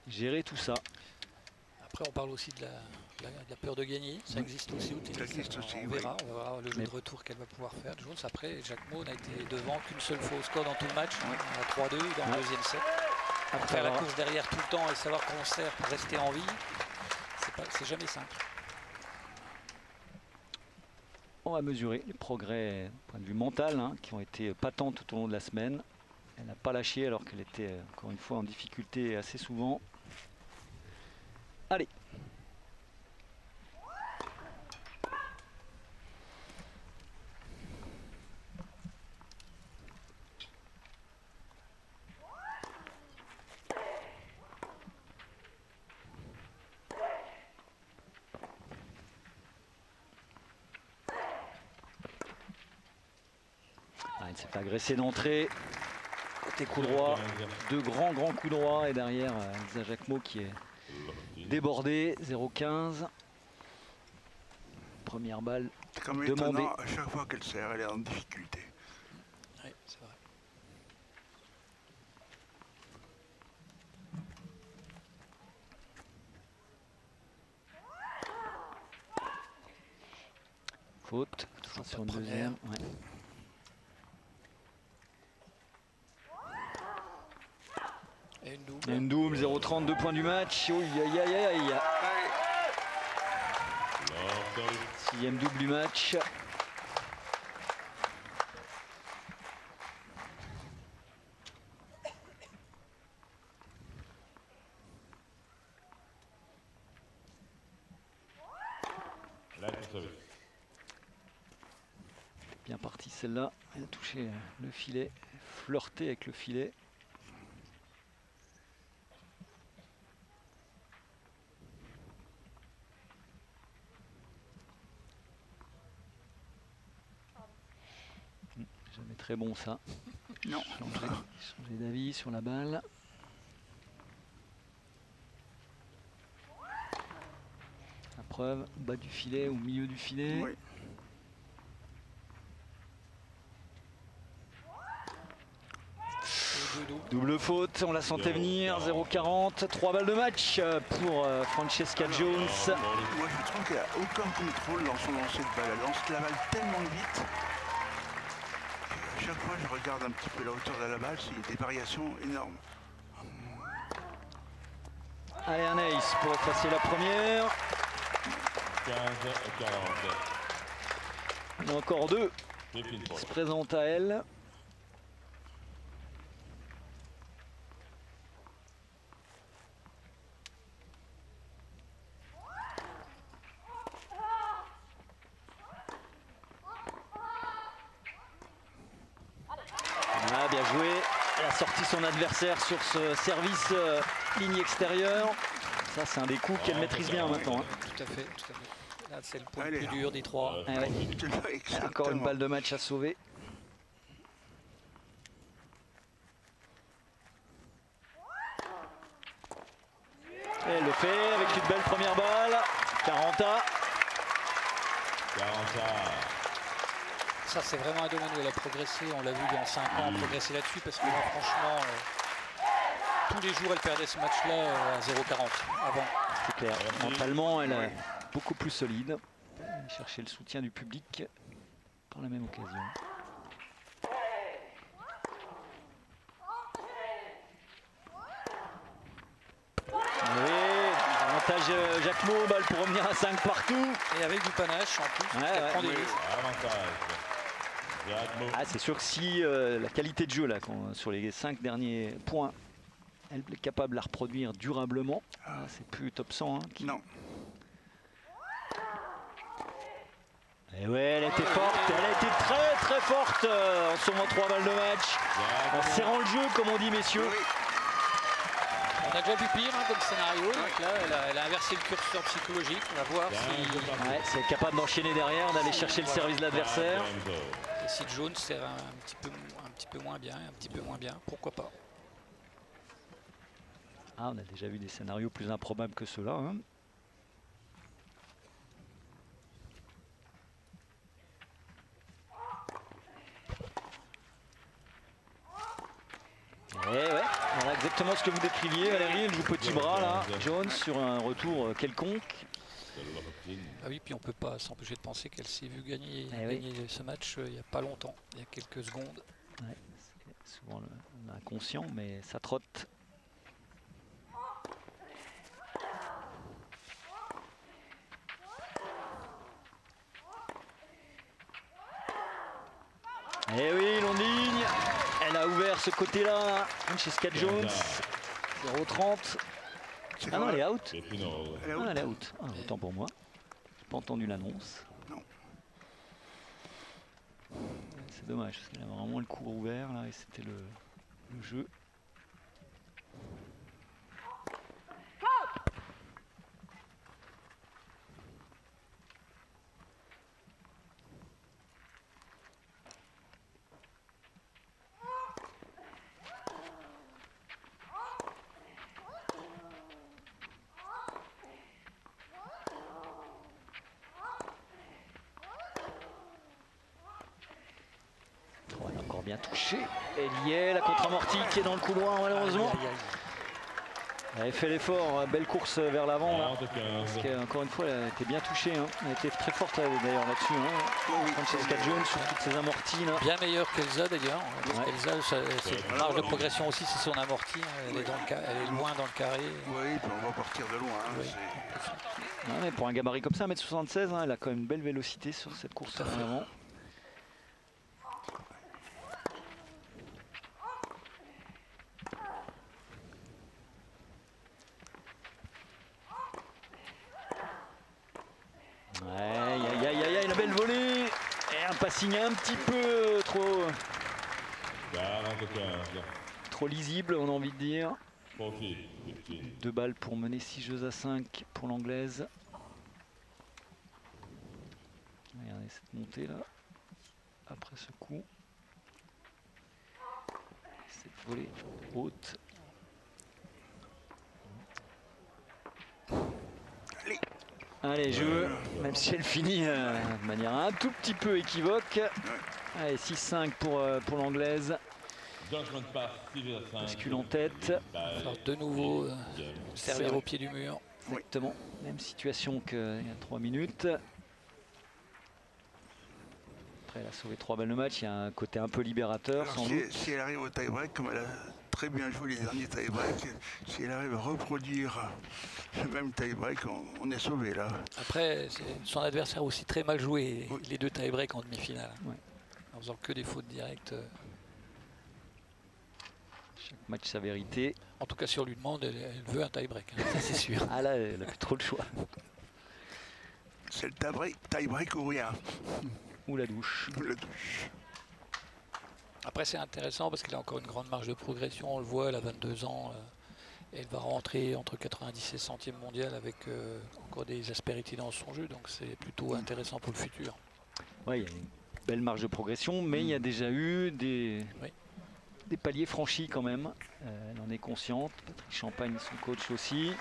gérer tout ça. Après, on parle aussi de la peur de gagner. Ça existe aussi au tennis. On verra le jeu de retour qu'elle va pouvoir faire. Après, Jacquemot n'a été devant qu'une seule fois au score dans tout le match. On a 3-2 dans le deuxième set. Faire la course derrière tout le temps et savoir comment faire pour rester en vie, c'est jamais simple. On va mesurer les progrès du point de vue mental qui ont été patents tout au long de la semaine. Elle n'a pas lâché alors qu'elle était encore une fois en difficulté assez souvent. Allez. Elle s'est fait agresser d'entrée. Côté coup droit, deux grands coups droits et derrière Elsa Jacquemot qui est débordée, 0-15. Première balle c'est quand même demandée. Étonnant, à chaque fois qu'elle sert, elle est en difficulté. Oui, c'est vrai. Faute, sur une deuxième. Ouais. Et une double, 0-30, 2 points du match. Oh, aïe, aïe, aïe. Sixième double du match. Bien parti celle-là. Elle a touché le filet, flirté avec le filet. Jamais très bon ça. Non. Changer d'avis sur la balle. l'épreuve, bas du filet ou milieu du filet. Oui. Double faute, on la sentait venir, 0,40, 3 balles de match pour Francesca Jones. Moi je trouve qu'il n'y a aucun contrôle dans son lancer de balle. Elle lance la balle tellement vite. À chaque fois je regarde un petit peu la hauteur de la balle, il y a des variations énormes. Allez, un ace pour effacer la première. 15-40. Il y en a encore deux 15 qui points. se présentent à elle. Ah, bien joué. Elle a sorti son adversaire sur ce service ligne extérieure. Ça, c'est un des coups qu'elle maîtrise bien maintenant. Hein. Tout à fait, tout à fait. Là, c'est le point le Allez. plus dur des trois. Ah ouais. Je te le vois exactement. Encore une balle de match à sauver. Et elle le fait avec une belle première balle. 40 à. 40. Ça, c'est vraiment un domaine où elle a progressé. On l'a vu dans 5 ans, elle a progressé là-dessus parce que là, franchement, tous les jours, elle perdait ce match-là à 0,40 avant. C'est clair. Mentalement, elle est beaucoup plus solide. Elle chercher le soutien du public par la même occasion. Oui, avantage Jacquemot, balle pour revenir à 5 partout. Et avec du panache en plus, Ouais, elle ouais. prend des risques. Avantage. Jacquemot. Ah, c'est sûr que si la qualité de jeu là, sur les 5 derniers points, elle est capable de la reproduire durablement. Ah, c'est plus top 100. Hein, Non. Et ouais, elle a été forte, elle a été très très forte en sauvant 3 balles de match, en serrant le jeu comme on dit messieurs. Oui. On a déjà vu pire hein, comme scénario, donc là elle a inversé le curseur psychologique, on va voir si, Ouais, c'est capable d'enchaîner derrière, d'aller chercher le service de l'adversaire. si Jones sert un petit peu moins bien, pourquoi pas. Ah, on a déjà vu des scénarios plus improbables que ceux-là. Hein. Et ouais, voilà exactement ce que vous décriviez Valérie, elle joue petit bras là, Jones sur un retour quelconque. Ah oui, puis on peut pas s'empêcher de penser qu'elle s'est vue gagner, oui. gagner ce match il n'y a pas longtemps, il y a quelques secondes. Ouais, c'est souvent l'inconscient, mais ça trotte. Et oui, longue ligne. Elle a ouvert ce côté-là, Francesca Jones. 0,30. Ah non, elle est out. C'est une autre. Elle est Ah, out. elle est out. Ah, autant pour moi. J'ai pas entendu l'annonce. Non. C'est dommage, parce qu'elle a vraiment le cours ouvert là et c'était le jeu. Oh, elle a encore bien touché. Elle y est, la contre-amortie qui est dans le couloir malheureusement. Aïe, aïe, aïe. Elle avait fait l'effort, belle course vers l'avant là. 40-15. Encore une fois, elle a été bien touchée. Hein. Elle a été très forte d'ailleurs là-dessus. Hein. Oui. Francesca Jones sur toutes ses amorties là. Bien meilleure qu'Elsa d'ailleurs. Parce Ouais. qu'Elsa, c'est une marge de progression aussi, c'est son amorti. Hein. Elle, est dans elle est loin dans le carré. Oui, puis on va partir de loin. Hein. Oui. C'est- Ouais, mais pour un gabarit comme ça, 1m76, hein, elle a quand même une belle vélocité sur cette course vers l'avant. Aïe aïe aïe aïe aïe, la belle volée. Et un passing un petit peu trop lisible, on a envie de dire. 15. 2 balles pour mener 6 jeux à 5 pour l'anglaise. Regardez cette montée là. Après ce coup. Cette volée haute. Allez. Allez, jeu, même si elle finit de manière un tout petit peu équivoque. Allez, 6-5 pour l'anglaise. Bascule en tête. Alors de nouveau, servir au pied du mur. Exactement, même situation qu'il y a 3 minutes. Après, elle a sauvé 3 balles de match, il y a un côté un peu libérateur. Alors, sans doute. si elle arrive au tie-break, comme elle a très bien joué les derniers tie-breaks, si elle arrive à reproduire le même tie-break, on est sauvé là. Après, son adversaire a aussi très mal joué les 2 tie-breaks en demi-finale. Ouais. En faisant que des fautes directes. Chaque match sa vérité. En tout cas, si on lui demande, elle veut un tie-break, hein, ça c'est sûr. Ah là, elle n'a plus trop le choix. C'est le tie-break ou rien. Ou la douche. La douche. Après, c'est intéressant parce qu'elle a encore une grande marge de progression. On le voit, elle a 22 ans. Elle va rentrer entre 90 et 100e mondial avec encore des aspérités dans son jeu. Donc c'est plutôt intéressant pour le futur. Oui, il y a une belle marge de progression, mais il y a déjà eu des paliers franchis quand même. Elle en est consciente. Patrick Champagne, son coach aussi.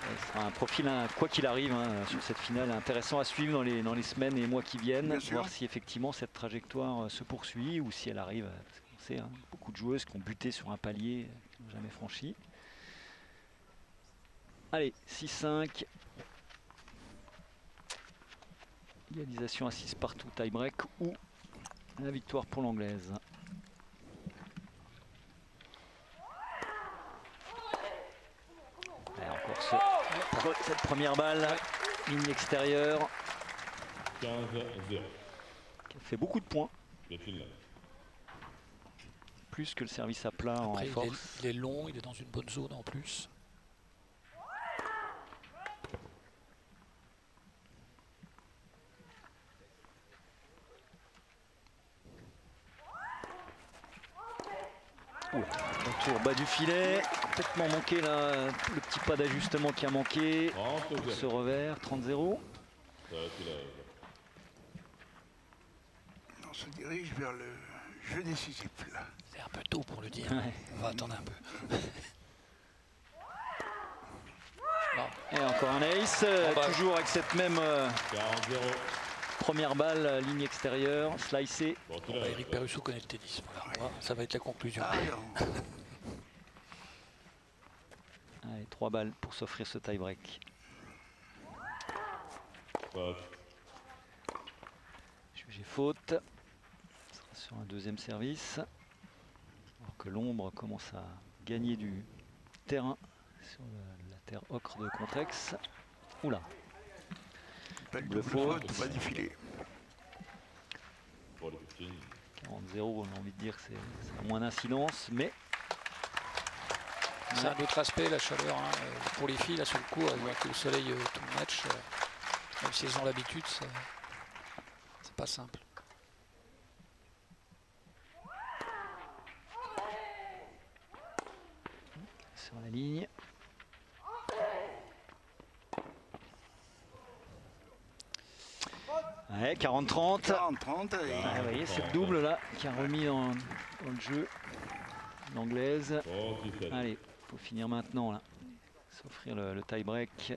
Ce sera un profil, quoi qu'il arrive, sur cette finale, intéressant à suivre dans les semaines et mois qui viennent. Voir si effectivement cette trajectoire se poursuit ou si elle arrive. Parce qu'on sait, beaucoup de joueuses qui ont buté sur un palier qui n'ont jamais franchi. Allez, 6-5. Égalisation à 6 partout, tie-break ou la victoire pour l'anglaise. Et encore cette première balle, ligne extérieure. 15-0. Qui a fait beaucoup de points. Plus que le service à plat en Après, force. il est long, il est dans une bonne zone en plus. Retour bas du filet, complètement manqué là, le petit pas d'ajustement qui a manqué. Pour ce revers, 30-0. On se dirige vers le jeu décisif là. C'est un peu tôt pour le dire. Ouais. On va attendre un peu. Et encore un ace, toujours avec cette même 40-0. première balle, ligne extérieure, slicée. Eric Perrusso connaît le tennis. Voilà. Ça va être la conclusion. Allez, 3 balles pour s'offrir ce tie-break. Jugé faute. Ce sera sur un deuxième service. Alors que l'ombre commence à gagner du terrain sur la terre ocre de Contrex. Oula. Double faute, pas du filet. 40-0, on a envie de dire que c'est moins d'incidence, mais C'est un autre aspect, la chaleur. Pour les filles, là sur le coup, elles voient que le soleil tout le match. Même si elles ont l'habitude, c'est pas simple. sur la ligne. Ouais, 40-30. 40-30. Ah, vous voyez, cette double là qui a remis dans le jeu l'anglaise. Allez, faut finir maintenant là. S'offrir le tie-break.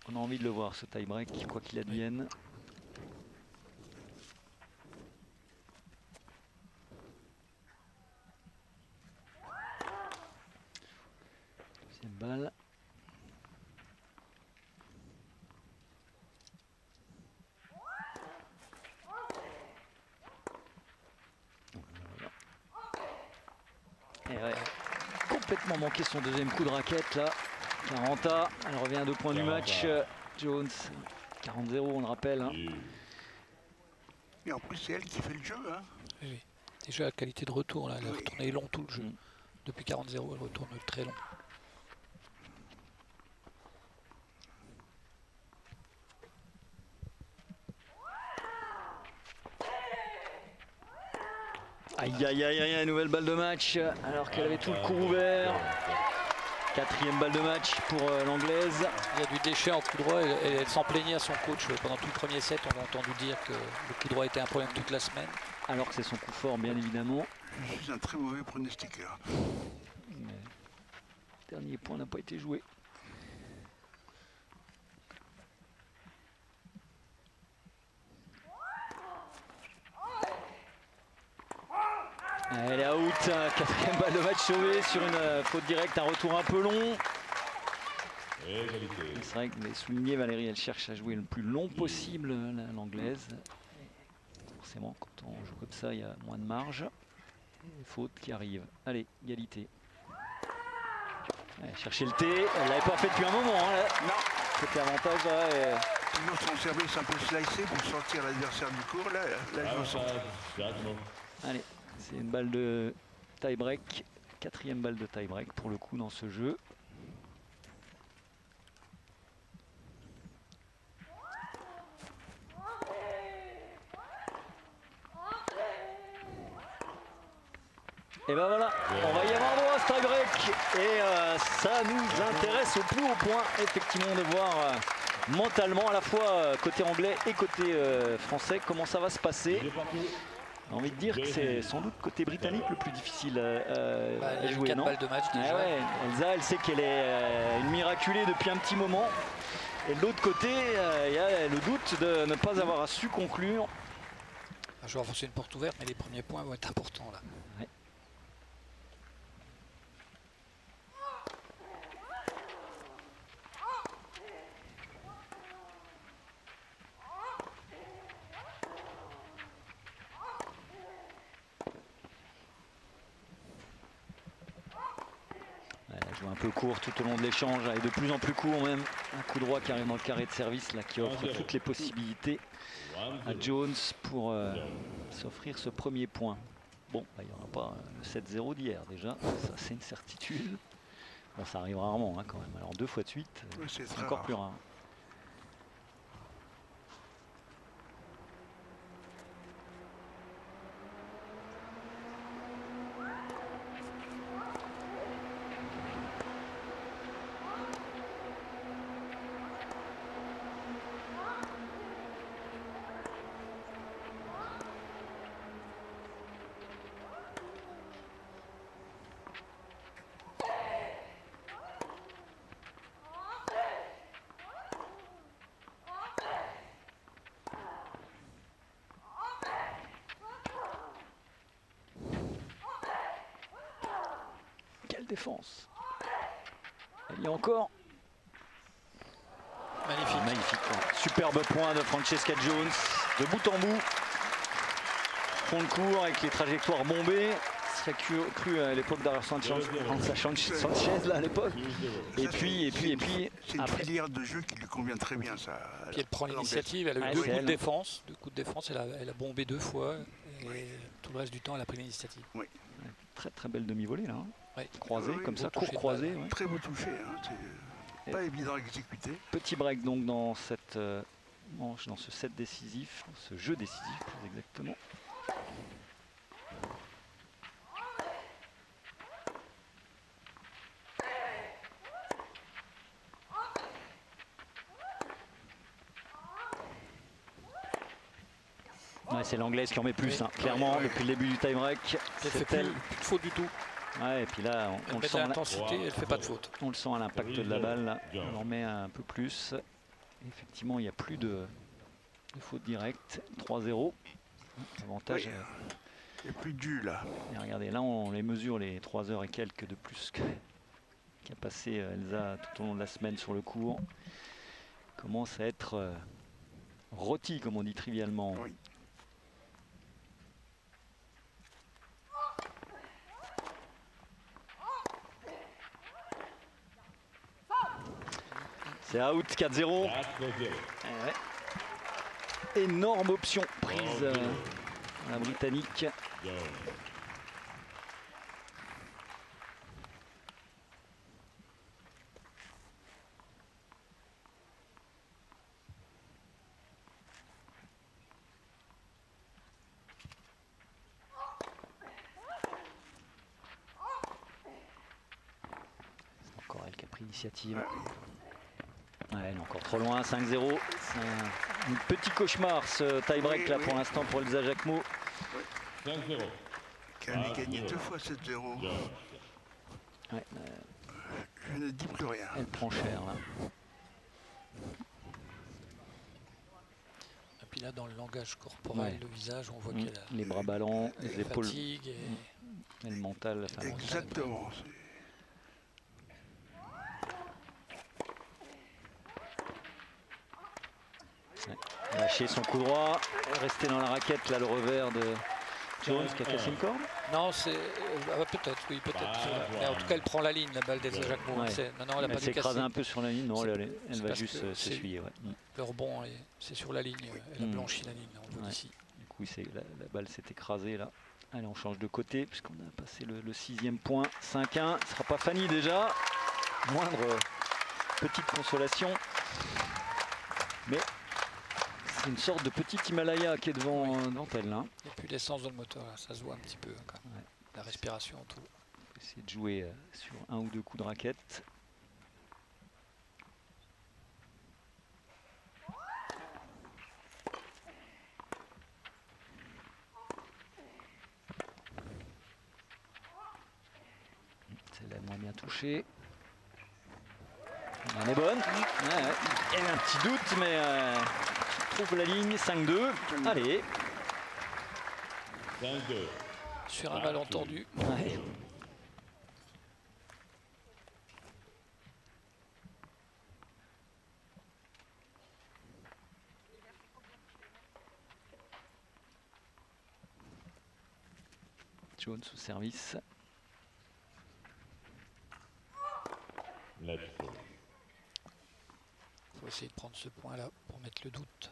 On a envie de le voir ce tie-break, quoi qu'il advienne. Deuxième balle. Et ouais, complètement manqué son deuxième coup de raquette là. 40A, elle revient à 2 points du match. Jones, 40-0 on le rappelle. Hein. Et en plus c'est elle qui fait le jeu. Hein. Oui. Déjà la qualité de retour, là, elle a retourné long tout le jeu. Depuis 40-0, elle retourne très long. Aïe aïe aïe aïe, nouvelle balle de match alors qu'elle avait tout le cours ouvert. 4e balle de match pour l'anglaise. Il y a du déchet en coup droit et elle s'en plaignait à son coach. Pendant tout le premier set, on a entendu dire que le coup droit était un problème toute la semaine. Alors que c'est son coup fort bien évidemment. Je suis un très mauvais pronostiqueur. Dernier point n'a pas été joué. Elle est out, 4e balle de match sauvée sur une faute directe, un retour un peu long. C'est vrai que vous l'avez souligné, Valérie, elle cherche à jouer le plus long possible, l'anglaise. Forcément, quand on joue comme ça, il y a moins de marge. Faute qui arrive. Allez, égalité. Allez, chercher le T, elle l'avait pas fait depuis un moment. Hein, non. C'était avantage. Là, et... Toujours son service un peu slicé pour sortir l'adversaire du cours. Là je me sens. Allez, c'est une balle de tie-break. 4e balle de tie-break pour le coup dans ce jeu. Et ben voilà, on va y avoir droit à ce tie-break. Et ça nous intéresse au plus haut point, effectivement, de voir mentalement, à la fois côté anglais et côté français, comment ça va se passer. J'ai envie de dire que c'est sans doute côté britannique le plus difficile à jouer, 4 non? balles de match déjà. Ouais, Elsa, elle sait qu'elle est une miraculée depuis un petit moment. Et de l'autre côté, il y a le doute de ne pas avoir su conclure. Je vais enfoncer une porte ouverte, mais les premiers points vont être importants là. Ouais. Elle joue un peu court tout au long de l'échange, et de plus en plus court même. Un coup droit qui arrive dans le carré de service là, qui offre toutes les possibilités à Jones pour s'offrir ce premier point. Bon, il n'y aura pas le 7-0 d'hier déjà, ça c'est une certitude. Bon, ça arrive rarement hein, quand même. Alors 2 fois de suite, c'est encore plus rare. Défense. Il y a encore. Magnifique. Magnifique. Superbe point de Francesca Jones. De bout en bout. Fond de cours avec les trajectoires bombées. Ça cru à l'époque d'Ara Sanchez là à l'époque. Et puis. C'est une filière de jeu qui lui convient très bien ça. Puis elle prend l'initiative, elle a eu 2 coups de défense. 2 coups de défense, elle a bombé 2 fois. Et tout le reste du temps, elle a pris l'initiative. Oui. Très très belle demi-volée là. Hein. Ouais. Croisé comme ça, court touché croisé. Ouais. Très beau touché, hein. C'est pas évident à exécuter. Petit break donc dans cette manche, dans ce set décisif, ce jeu décisif plus exactement. Ouais, c'est l'anglaise qui en met plus, hein, clairement, depuis le début du tie-break. Elle fait plus de faute du tout. Ouais, et puis là, on le sent. L'intensité, elle fait pas de faute. On le sent à l'impact de la balle, là. On en met un peu plus. Effectivement, il n'y a plus de faute directe. 3-0. Avantage. Il n'y a plus de jus là. Et regardez, là, on les mesure les 3 heures et quelques de plus qu'a passé Elsa tout au long de la semaine sur le court. Commence à être rôti, comme on dit trivialement. Oui. C'est out, 4-0. Énorme option prise à la Britannique. C'est encore elle qui a pris l'initiative. Ouais, elle est encore trop loin, 5-0. C'est un petit cauchemar ce tie-break là pour l'instant pour Elsa Jacquemot. 5-0. Qui a gagné 2 fois 7-0. Ouais, ne dit plus rien. Elle prend cher là. Et puis là, dans le langage corporel, le visage, on voit qu'elle a Les bras ballants, les épaules. fatigue Et le mental. Enfin, Exactement. lâcher son coup droit, rester dans la raquette, là le revers de Jones qui a cassé une corde. Non, c'est peut-être, oui, peut-être. Mais en tout cas, elle prend la ligne, la balle d'Elsa Jacquemot. Ouais. Non, elle n'a pas s'est dû casser. écrasée un peu sur la ligne, non, elle va juste s'essuyer. Ouais. Le rebond, c'est sur la ligne. Elle a blanchi la ligne, on le voit ici. Du coup, la balle s'est écrasée là. Allez, on change de côté puisqu'on a passé le 6e point. 5-1, ce ne sera pas Fanny déjà. Moindre petite consolation. Mais c'est une sorte de petit Himalaya qui est devant elle. Hein. Et puis l'essence dans le moteur, là, ça se voit un petit peu. Hein, la respiration, tout. On peut essayer de jouer sur un ou deux coups de raquette. Celle-là moins bien touchée. Elle est bonne. Elle a un petit doute, mais trouve la ligne. 5-2. Allez. 5-2. Sur un malentendu. Ouais. Jones au service. Let's go. Il faut essayer de prendre ce point-là pour mettre le doute.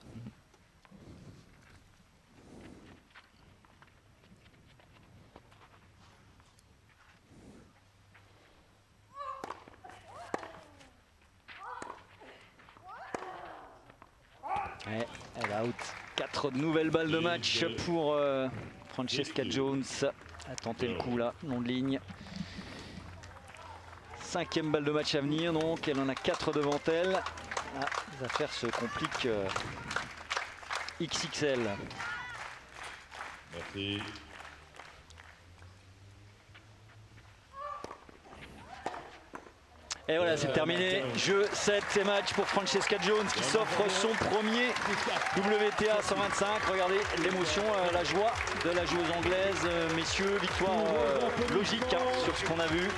Ouais, elle a out. 4 nouvelles balles de match pour Francesca Jones. A tenté le coup là, long de ligne. 5e balle de match à venir, donc elle en a 4 devant elle. Là, les affaires se compliquent XXL. Merci. Et voilà, c'est terminé. Jeu 7 et match pour Francesca Jones qui s'offre son premier WTA 125. Regardez l'émotion, la joie de la joueuse anglaise. Messieurs, victoire logique hein, sur ce qu'on a vu.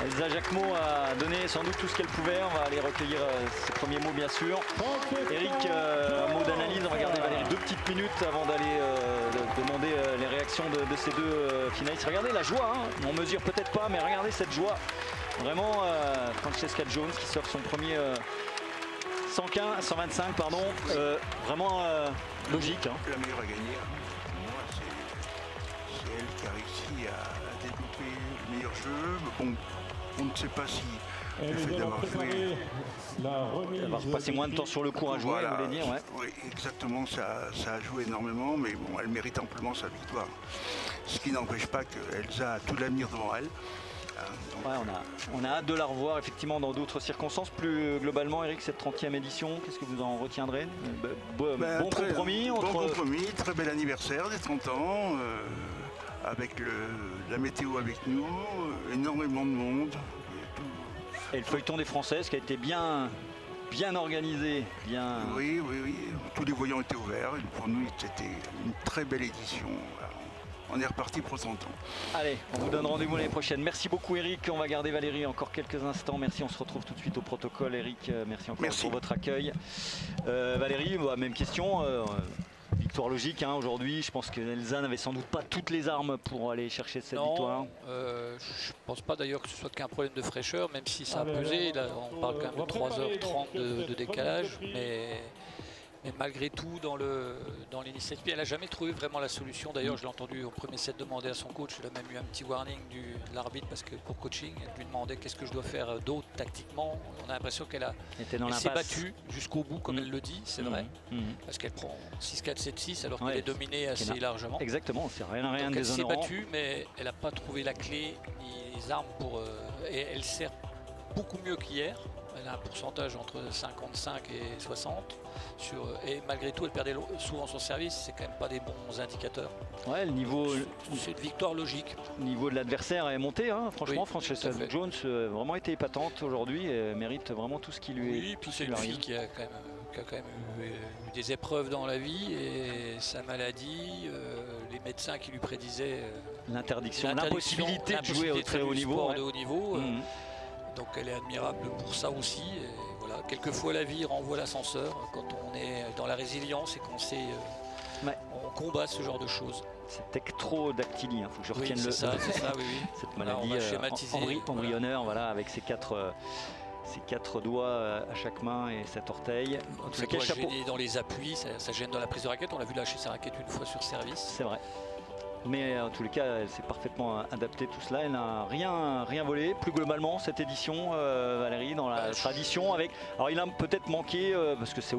Elsa Jacquemot a donné sans doute tout ce qu'elle pouvait. On va aller recueillir ses premiers mots bien sûr. Eric, un mot d'analyse. On va garder Valérie 2 petites minutes avant d'aller demander les réactions de ces deux finalistes. Regardez la joie, hein. On mesure peut-être pas, mais regardez cette joie. Vraiment, Francesca Jones qui sort son premier 125, pardon. Vraiment logique. Hein. La meilleure à gagner, pour moi, c'est elle qui a réussi à développer le meilleur jeu. Mais bon, on ne sait pas si le fait d'avoir joué... D'avoir passé moins de temps sur le court à jouer, Voilà, vous voulez dire, ouais. Oui, exactement, ça a joué énormément, mais bon, elle mérite amplement sa victoire. Ce qui n'empêche pas qu'Elsa a tout l'avenir devant elle. Ouais, on a hâte de la revoir effectivement dans d'autres circonstances. Plus globalement, Eric, cette 30e édition, qu'est-ce que vous en retiendrez? Bon compromis entre... Bon compromis, très bel anniversaire des 30 ans, avec la météo avec nous, énormément de monde. Et le feuilleton des Françaises qui a été bien organisé. Oui, tous les voyants étaient ouverts. Et pour nous, c'était une très belle édition. On est reparti pour 30 ans. Allez, on vous donne rendez-vous l'année prochaine. Merci beaucoup Eric. On va garder Valérie encore quelques instants. Merci, on se retrouve tout de suite au protocole. Eric, merci encore pour votre accueil. Valérie, même question. Victoire logique hein, aujourd'hui. Je pense que Elsa n'avait sans doute pas toutes les armes pour aller chercher cette victoire. Je ne pense pas d'ailleurs que ce soit qu'un problème de fraîcheur, même si ça a pesé. Là, on parle quand même de 3h30 de décalage. Mais malgré tout, dans l'initiative, elle n'a jamais trouvé vraiment la solution. D'ailleurs, je l'ai entendu au premier set demander à son coach. Elle a même eu un petit warning de l'arbitre parce que pour coaching, elle lui demandait qu'est-ce que je dois faire d'autre tactiquement. On a l'impression qu'elle s'est battue jusqu'au bout, comme elle le dit, c'est vrai. Parce qu'elle prend 6-4, 7-6 alors qu'elle est dominée assez largement. Exactement, c'est rien Donc déshonorant. Elle s'est battue, mais elle n'a pas trouvé la clé ni les armes pour... et elle sert beaucoup mieux qu'hier. Elle a un pourcentage entre 55 et 60. Et malgré tout, elle perdait souvent son service. C'est quand même pas des bons indicateurs. Ouais, le niveau, c'est une victoire logique. Le niveau de l'adversaire est monté. Hein. Franchement, Oui, Francesca Jones vraiment été épatante aujourd'hui et mérite vraiment tout ce qui lui est. Oui, puis c'est une fille qui a quand même eu des épreuves dans la vie et sa maladie, les médecins qui lui prédisaient l'impossibilité de jouer au très haut niveau. De haut niveau. Donc elle est admirable pour ça aussi. Et voilà. Quelquefois la vie renvoie l'ascenseur quand on est dans la résilience et qu'on sait, on combat ce genre de choses. C'est ectrodactylie, il faut que je retienne c'est ça, oui. Cette maladie embryonnaire, voilà, avec ces quatre doigts à chaque main et 7 orteils. Ça doit gêner dans les appuis, ça gêne dans la prise de raquette. On l'a vu lâcher sa raquette une fois sur service. C'est vrai. Mais en tous les cas, elle s'est parfaitement adaptée tout cela. Elle n'a rien volé. Plus globalement, cette édition, Valérie, dans la tradition. Alors il a peut-être manqué, parce que ça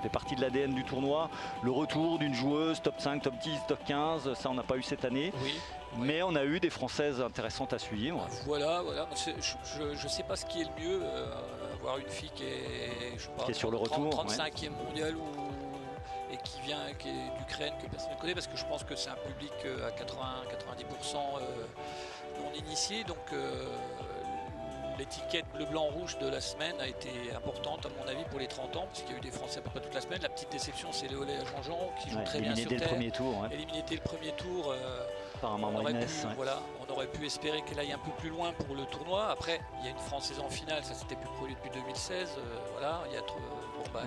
fait partie de l'ADN du tournoi, le retour d'une joueuse top 5, top 10, top 15. Ça, on n'a pas eu cette année. Oui. Mais on a eu des Françaises intéressantes à suivre. Voilà. Je ne sais pas ce qui est le mieux. Avoir une fille qui est sur le retour, 35e mondial et qui est d'Ukraine, que personne ne connaît, parce que je pense que c'est un public à 80-90% non initié. Donc l'étiquette bleu, blanc, rouge de la semaine a été importante à mon avis pour les 30 ans, parce qu'il y a eu des Français à peu près toute la semaine. La petite déception, c'est Léolé Jean-Jean qui joue très bien sur terre. Éliminé dès le premier tour. Par on aurait pu espérer qu'elle aille un peu plus loin pour le tournoi. Après, il y a une Française en finale, ça s'était plus produit depuis 2016.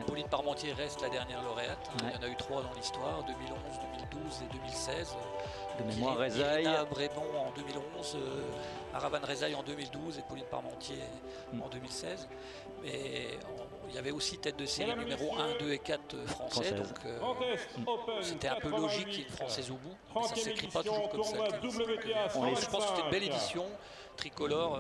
Pauline Parmentier reste la dernière lauréate. Il y en a eu 3 dans l'histoire, 2011, 2012 et 2016. De mémoire, Rezaï. Irina Brémond en 2011, Aravan Rezaï en 2012 et Pauline Parmentier en 2016. Mais il y avait aussi tête de série numéro 1, 2 et 4 français. Donc c'était un peu logique qu'il y ait une Française au bout. Mais ça ne s'écrit pas toujours comme ça. Je pense que c'était une belle édition. Tricolore,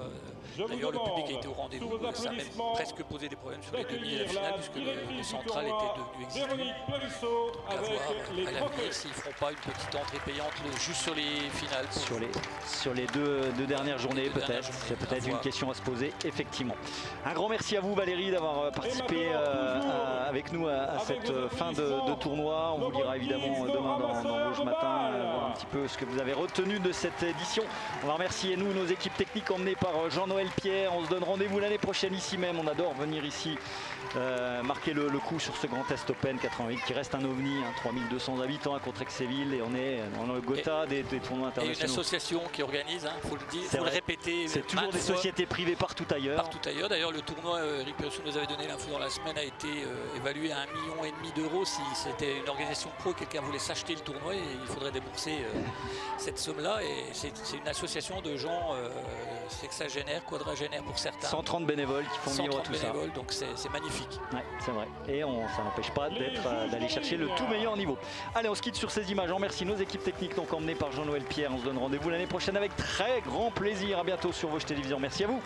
d'ailleurs le public a été au rendez-vous, ça a même presque posé des problèmes sur les demi et la finale puisque le central était devenu exigu. Donc à voir à l'avenir s'ils ne feront pas une petite entrée payante juste sur les finales. Sur les deux dernières journées peut-être, c'est peut-être une question à se poser effectivement. Un grand merci à vous Valérie d'avoir participé avec nous à cette fin de tournoi. On vous lira évidemment demain dans Rouge Matin, voir un petit peu ce que vous avez retenu de cette édition. On va remercier nos équipes techniques emmenées par Jean-Noël Pierre. On se donne rendez-vous l'année prochaine ici même. On adore venir ici marquer le coup sur ce Grand Est Open 88 qui reste un ovni, 3200 habitants à Contrexéville et on est dans le Gotha des tournois internationaux. Et une association qui organise, il faut le dire, il faut le répéter. C'est toujours des sociétés privées partout ailleurs. D'ailleurs, le tournoi, Eric Perrusson nous avait donné l'info dans la semaine, a été évalué à 1,5 million d'euros. Si c'était une organisation pro et quelqu'un voulait s'acheter le tournoi, il faudrait débourser cette somme-là. Et c'est une association de gens sexagénaires, quadragénaires pour certains. 130 bénévoles qui font vivre tout ça. Donc c'est magnifique. Ouais, c'est vrai. Et ça n'empêche pas d'aller chercher le tout meilleur niveau. Allez, on se quitte sur ces images. On remercie nos équipes techniques donc emmenées par Jean-Noël Pierre. On se donne rendez-vous l'année prochaine avec très grand plaisir. À bientôt sur Vosges Télévisions. Merci à vous.